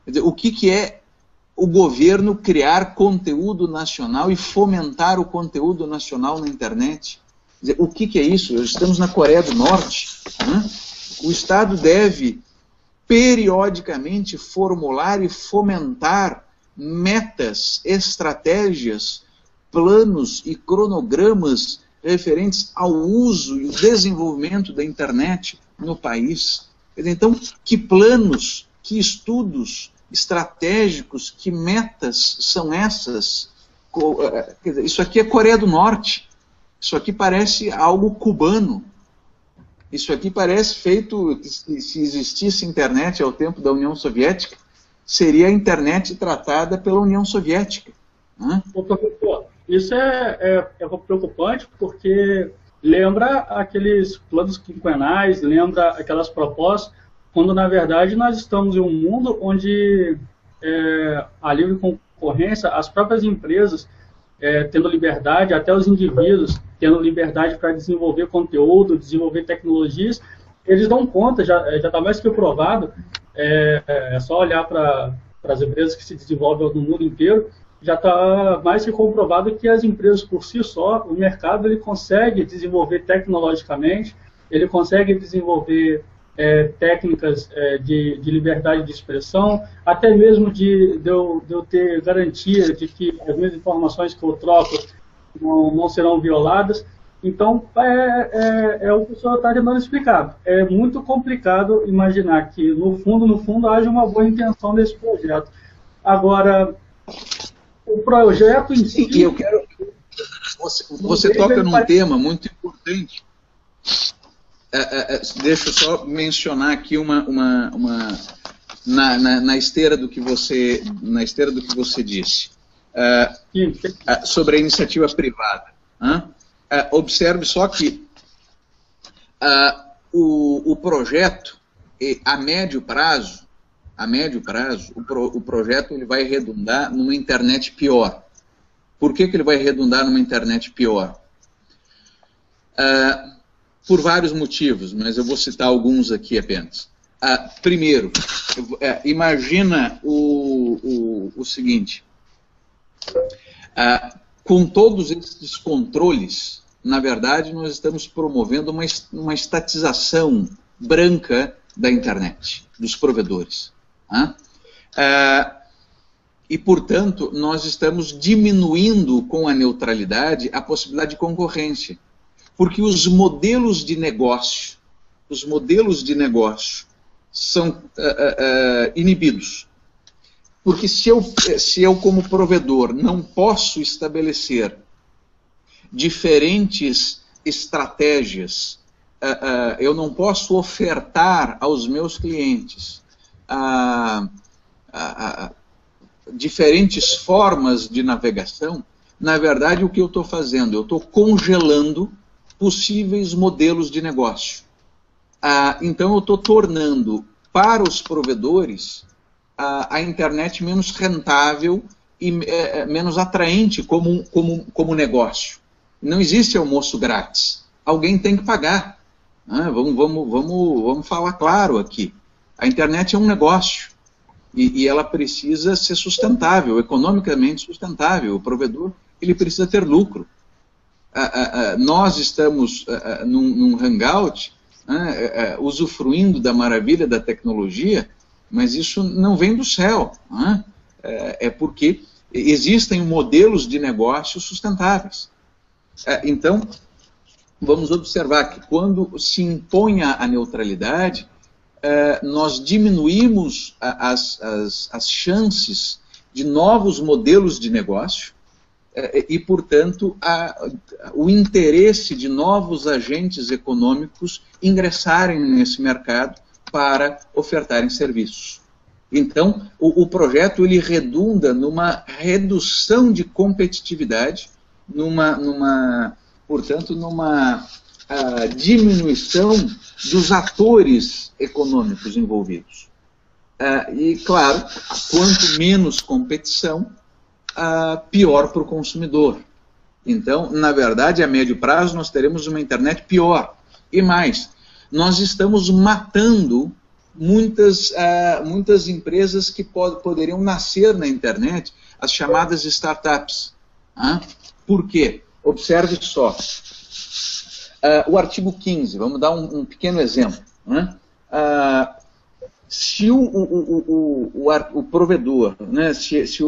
Quer dizer, o que é o governo criar conteúdo nacional e fomentar o conteúdo nacional na internet? Quer dizer, o que é isso? Estamos na Coreia do Norte. O Estado deve periodicamente formular e fomentar metas, estratégias, planos e cronogramas referentes ao uso e o desenvolvimento da internet no país. Então, que planos, que estudos estratégicos, que metas são essas? Quer dizer, isso aqui é Coreia do Norte. Isso aqui parece algo cubano. Isso aqui parece feito, se existisse internet ao tempo da União Soviética, seria a internet tratada pela União Soviética. Né? Professor, isso é preocupante porque lembra aqueles planos quinquenais, lembra aquelas propostas, quando na verdade nós estamos em um mundo onde a livre concorrência, as próprias empresas tendo liberdade, até os indivíduos tendo liberdade para desenvolver conteúdo, desenvolver tecnologias, eles dão conta, já está mais que provado, é só olhar para as empresas que se desenvolvem no mundo inteiro, já está mais que comprovado que as empresas por si só, o mercado ele consegue desenvolver tecnologicamente, ele consegue desenvolver técnicas de liberdade de expressão, até mesmo de eu ter garantia de que as minhas informações que eu troco não serão violadas. Então, o que o senhor está tentando explicar. É muito complicado imaginar que, no fundo, haja uma boa intenção nesse projeto. Agora, o projeto em si... E eu quero... Você toca num tema muito importante. Deixa eu só mencionar aqui na esteira do que você disse. Sobre a iniciativa privada. Observe só que o projeto, a médio prazo, o projeto ele vai redundar numa internet pior. Por que ele vai redundar numa internet pior? Por vários motivos, mas eu vou citar alguns aqui apenas. Primeiro, imagina o seguinte, com todos esses controles, na verdade, nós estamos promovendo uma estatização branca da internet, dos provedores. E, portanto, nós estamos diminuindo com a neutralidade a possibilidade de concorrência. Porque os modelos de negócio são inibidos. Porque se eu, como provedor, não posso estabelecer diferentes estratégias, eu não posso ofertar aos meus clientes diferentes formas de navegação, na verdade, o que eu estou fazendo? Eu estou congelando possíveis modelos de negócio. Então, eu estou tornando para os provedores a internet menos rentável e menos atraente como negócio. Não existe almoço grátis. Alguém tem que pagar. Vamos falar claro aqui. A internet é um negócio e ela precisa ser sustentável, economicamente sustentável. O provedor ele precisa ter lucro. Nós estamos num hangout, usufruindo da maravilha da tecnologia, mas isso não vem do céu. É porque existem modelos de negócio sustentáveis. Então, vamos observar que quando se impõe a neutralidade, nós diminuímos as chances de novos modelos de negócio e, portanto, o interesse de novos agentes econômicos ingressarem nesse mercado para ofertarem serviços. Então, o projeto ele redunda numa redução de competitividade, portanto, numa diminuição dos atores econômicos envolvidos. E, claro, quanto menos competição, pior para o consumidor. Então, na verdade, a médio prazo, nós teremos uma internet pior. E mais, nós estamos matando muitas empresas que poderiam nascer na internet, as chamadas startups. Por quê? Observe só. O artigo 15, vamos dar um pequeno exemplo. Se o provedor, se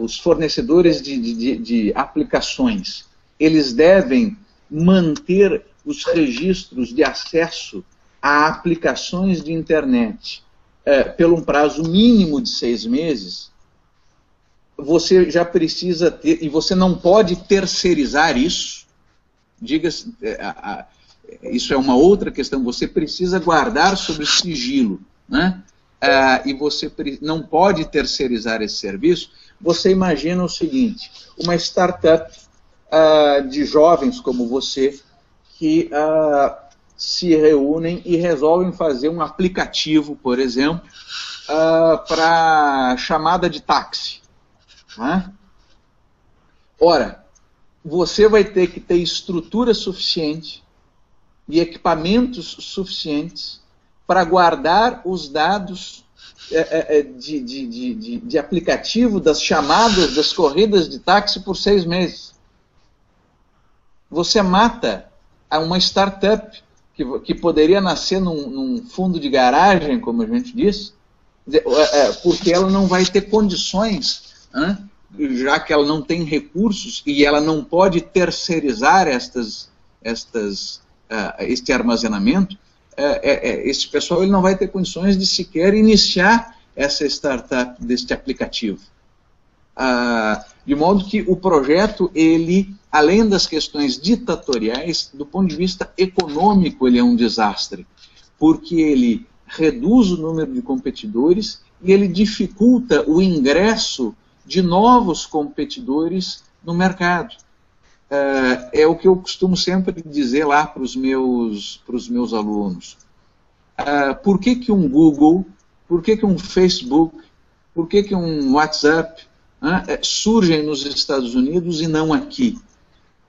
os fornecedores de aplicações, eles devem manter os registros de acesso a aplicações de internet pelo um prazo mínimo de 6 meses, você já precisa ter, e você não pode terceirizar isso, Diga-se, isso é uma outra questão, você precisa guardar sob sigilo, né? E você não pode terceirizar esse serviço. Você imagina o seguinte, uma startup de jovens como você, que se reúnem e resolvem fazer um aplicativo, por exemplo, para chamada de táxi. Né? Ora, você vai ter que ter estrutura suficiente e equipamentos suficientes para guardar os dados de aplicativo das chamadas, das corridas de táxi por 6 meses. Você mata uma startup que poderia nascer num fundo de garagem, como a gente disse, porque ela não vai ter condições, já que ela não tem recursos e ela não pode terceirizar este armazenamento. Esse pessoal ele não vai ter condições de sequer iniciar essa startup deste aplicativo. De modo que o projeto, ele, além das questões ditatoriais, do ponto de vista econômico, ele é um desastre, porque ele reduz o número de competidores e ele dificulta o ingresso de novos competidores no mercado. É o que eu costumo sempre dizer lá para os meus alunos. Por que um Google, por que um Facebook, por que um WhatsApp surgem nos Estados Unidos e não aqui?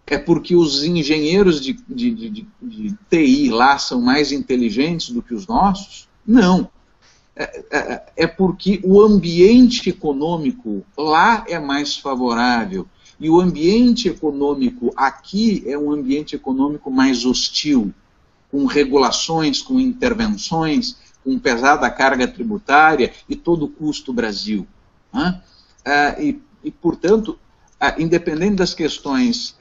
É porque os engenheiros de TI lá são mais inteligentes do que os nossos? Não. É porque o ambiente econômico lá é mais favorável. E o ambiente econômico aqui é um ambiente econômico mais hostil, com regulações, com intervenções, com pesada carga tributária e todo o custo Brasil. Portanto, independente das questões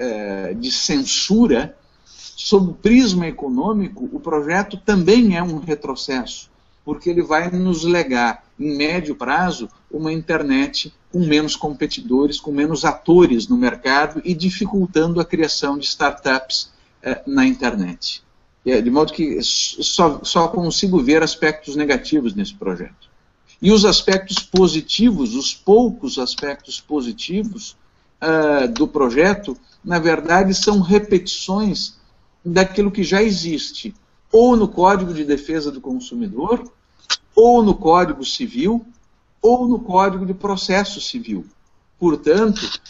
de censura, sob o prisma econômico, o projeto também é um retrocesso, porque ele vai nos legar, em médio prazo, uma internet com menos competidores, com menos atores no mercado e dificultando a criação de startups na internet. De modo que só consigo ver aspectos negativos nesse projeto. E os aspectos positivos, os poucos aspectos positivos do projeto, na verdade, são repetições daquilo que já existe, ou no Código de Defesa do Consumidor, ou no Código Civil, ou no Código de Processo Civil. Portanto,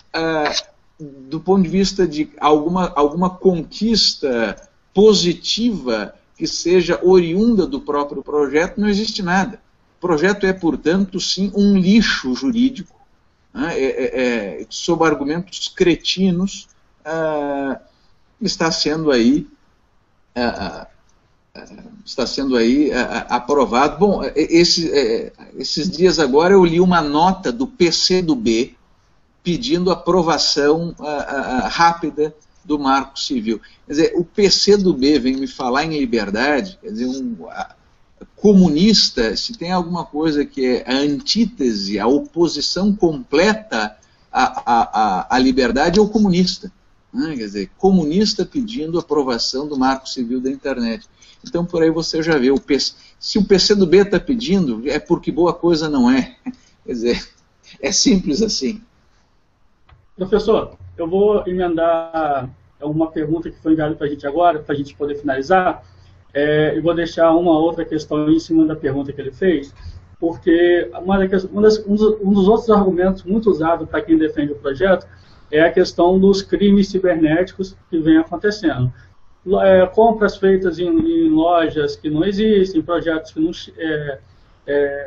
do ponto de vista de alguma conquista positiva que seja oriunda do próprio projeto, não existe nada. O projeto é, portanto, sim, um lixo jurídico, sob argumentos cretinos, está sendo aí aprovado. Bom, esses dias agora eu li uma nota do PCdoB pedindo aprovação rápida do Marco Civil. Quer dizer, o PCdoB vem me falar em liberdade, quer dizer, comunista, se tem alguma coisa que é a antítese, a oposição completa à liberdade, é o comunista. Quer dizer, comunista pedindo aprovação do Marco Civil da internet. Então, por aí você já vê, se o PCdoB está pedindo, é porque boa coisa não é. Quer dizer, é simples assim. Professor, eu vou emendar uma pergunta que foi enviada para a gente agora, para a gente poder finalizar, e vou deixar uma outra questão em cima da pergunta que ele fez, porque um dos outros argumentos muito usados para quem defende o projeto é a questão dos crimes cibernéticos que vem acontecendo. Compras feitas em lojas que não existem, projetos que não,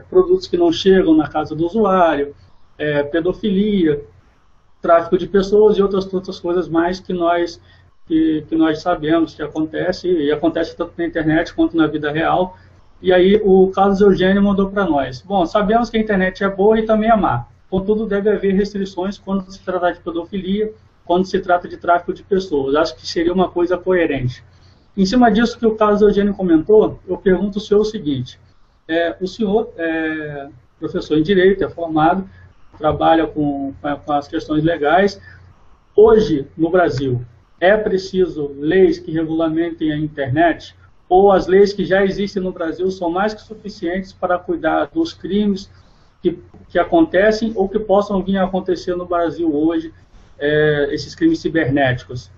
produtos que não chegam na casa do usuário, pedofilia, tráfico de pessoas e outras coisas mais que nós sabemos que acontece, e acontece tanto na internet quanto na vida real. E aí o Carlos Eugênio mandou para nós. Bom, sabemos que a internet é boa e também é má. Contudo, deve haver restrições quando se trata de pedofilia, quando se trata de tráfico de pessoas. Acho que seria uma coisa coerente. Em cima disso que o Carlos Eugênio comentou, eu pergunto ao senhor o seguinte. O senhor é professor em Direito, é formado, trabalha com as questões legais. Hoje, no Brasil, é preciso leis que regulamentem a internet, ou as leis que já existem no Brasil são mais que suficientes para cuidar dos crimes que acontecem ou que possam vir a acontecer no Brasil hoje, esses crimes cibernéticos?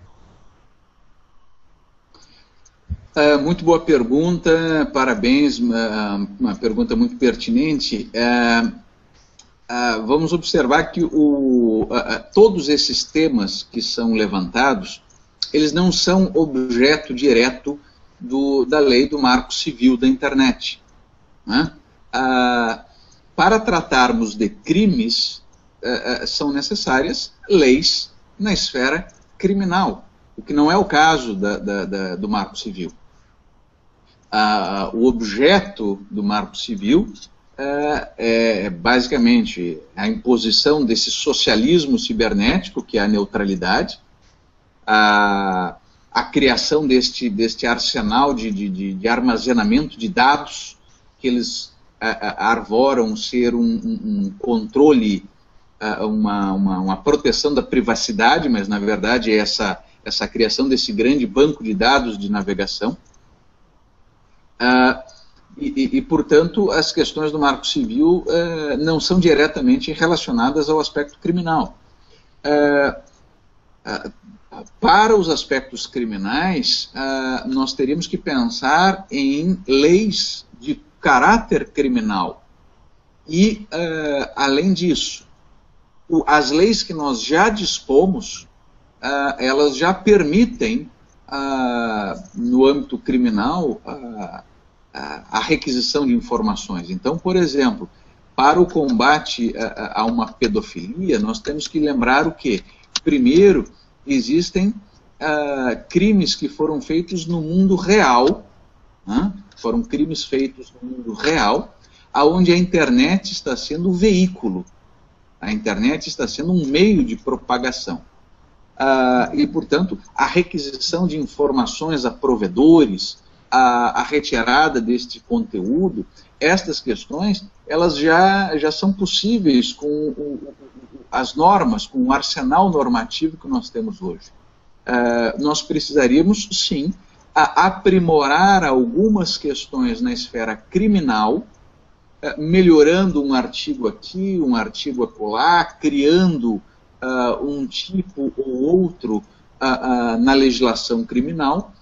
Muito boa pergunta, parabéns, uma pergunta muito pertinente. Vamos observar que todos esses temas que são levantados, eles não são objeto direto da lei do Marco Civil da internet, né? Para tratarmos de crimes, são necessárias leis na esfera criminal, o que não é o caso do Marco Civil. O objeto do Marco Civil é basicamente a imposição desse socialismo cibernético, que é a neutralidade, a criação deste arsenal de armazenamento de dados, que eles arvoram ser um controle, uma proteção da privacidade, mas na verdade é essa criação desse grande banco de dados de navegação. Portanto, as questões do Marco Civil não são diretamente relacionadas ao aspecto criminal. Para os aspectos criminais, nós teríamos que pensar em leis de caráter criminal. E, além disso, as leis que nós já dispomos, elas já permitem, no âmbito criminal, a requisição de informações. Então, por exemplo, para o combate a uma pedofilia, nós temos que lembrar o quê? Primeiro, existem crimes que foram feitos no mundo real, né? Foram crimes feitos no mundo real, onde a internet está sendo o veículo, a internet está sendo um meio de propagação. E, portanto, a requisição de informações a provedores, a retirada deste conteúdo, estas questões, elas já são possíveis com as normas, com o arsenal normativo que nós temos hoje. Nós precisaríamos, sim, aprimorar algumas questões na esfera criminal, melhorando um artigo aqui, um artigo acolá, criando um tipo ou outro na legislação criminal,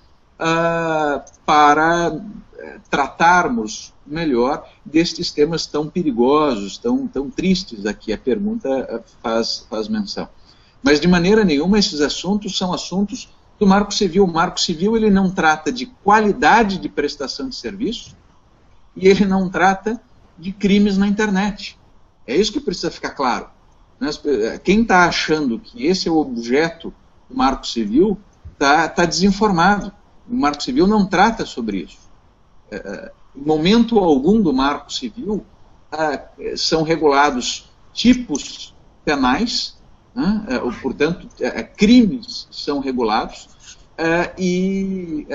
para tratarmos melhor destes temas tão perigosos, tão tristes a que a pergunta faz menção. Mas, de maneira nenhuma, esses assuntos são assuntos do Marco Civil. O Marco Civil ele não trata de qualidade de prestação de serviço e ele não trata de crimes na internet. É isso que precisa ficar claro. Quem está achando que esse é o objeto do Marco Civil está desinformado. O Marco Civil não trata sobre isso. Em momento algum do Marco Civil são regulados tipos penais, né? Portanto, crimes são regulados e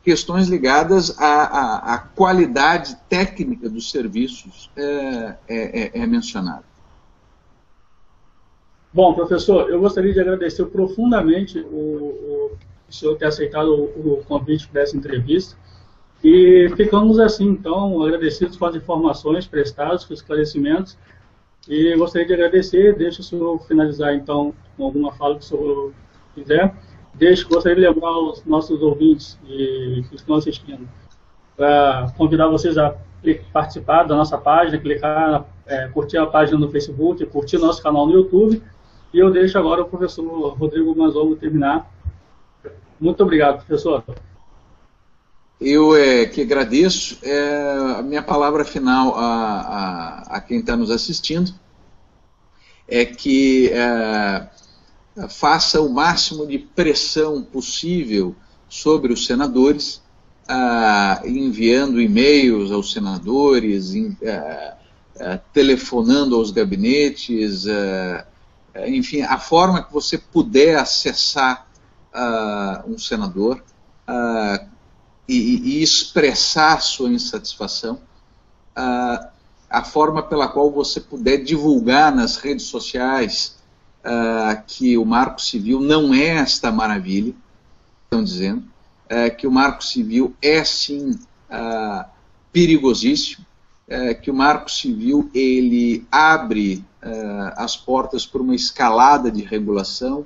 questões ligadas à qualidade técnica dos serviços é mencionada. Bom, professor, eu gostaria de agradecer profundamente o senhor ter aceitado o convite para essa entrevista. E ficamos assim, então, agradecidos com as informações prestadas, com os esclarecimentos. E gostaria de agradecer, deixa o senhor finalizar, então, com alguma fala que o senhor quiser. Gostaria de lembrar os nossos ouvintes que estão assistindo, para convidar vocês a participar da nossa página, curtir a página no Facebook, curtir nosso canal no YouTube. E eu deixo agora o professor Rodrigo Manzogo terminar. Muito obrigado, professor. Eu que agradeço. A minha palavra final a quem está nos assistindo é que faça o máximo de pressão possível sobre os senadores, enviando e-mails aos senadores, telefonando aos gabinetes, enfim, a forma que você puder acessar um senador e expressar sua insatisfação, a forma pela qual você puder divulgar nas redes sociais que o Marco Civil não é esta maravilha, estão dizendo, que o Marco Civil é sim perigosíssimo, que o Marco Civil ele abre as portas para uma escalada de regulação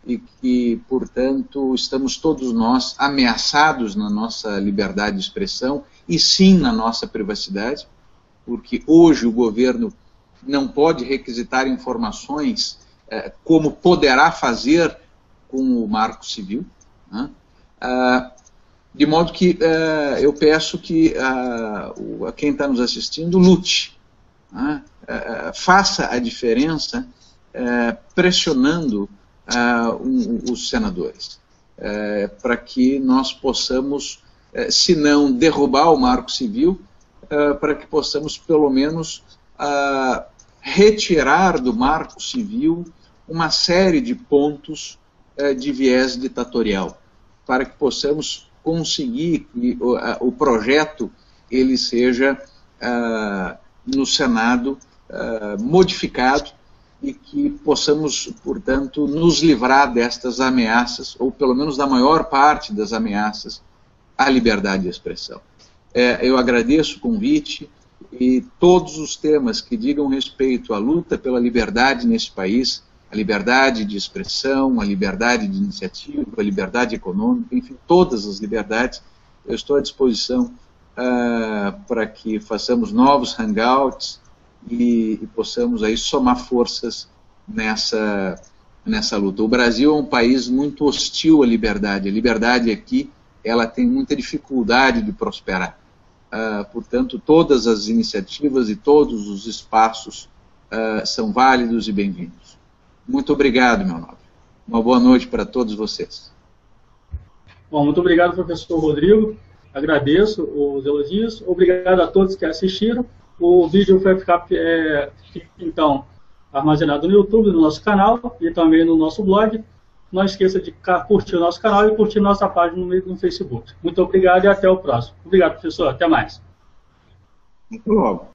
e que, portanto, estamos todos nós ameaçados na nossa liberdade de expressão e sim na nossa privacidade, porque hoje o governo não pode requisitar informações como poderá fazer com o Marco Civil, né? De modo que eu peço que quem está nos assistindo lute, né? Faça a diferença pressionando os senadores, para que nós possamos, se não derrubar o Marco Civil, para que possamos pelo menos retirar do Marco Civil uma série de pontos de viés ditatorial, para que possamos conseguir que o projeto ele seja no Senado modificado e que possamos, portanto, nos livrar destas ameaças, ou pelo menos da maior parte das ameaças à liberdade de expressão. Eu agradeço o convite e todos os temas que digam respeito à luta pela liberdade nesse país, a liberdade de expressão, a liberdade de iniciativa, a liberdade econômica, enfim, todas as liberdades, eu estou à disposição para que façamos novos hangouts e possamos aí somar forças nessa luta. O Brasil é um país muito hostil à liberdade. A liberdade aqui, ela tem muita dificuldade de prosperar. Portanto, todas as iniciativas e todos os espaços são válidos e bem-vindos. Muito obrigado, meu nobre. Uma boa noite para todos vocês. Bom, muito obrigado, professor Rodrigo. Agradeço os elogios. Obrigado a todos que assistiram. O vídeo vai ficar, então, armazenado no YouTube, no nosso canal e também no nosso blog. Não esqueça de curtir o nosso canal e curtir nossa página no Facebook. Muito obrigado e até o próximo. Obrigado, professor. Até mais. Até logo.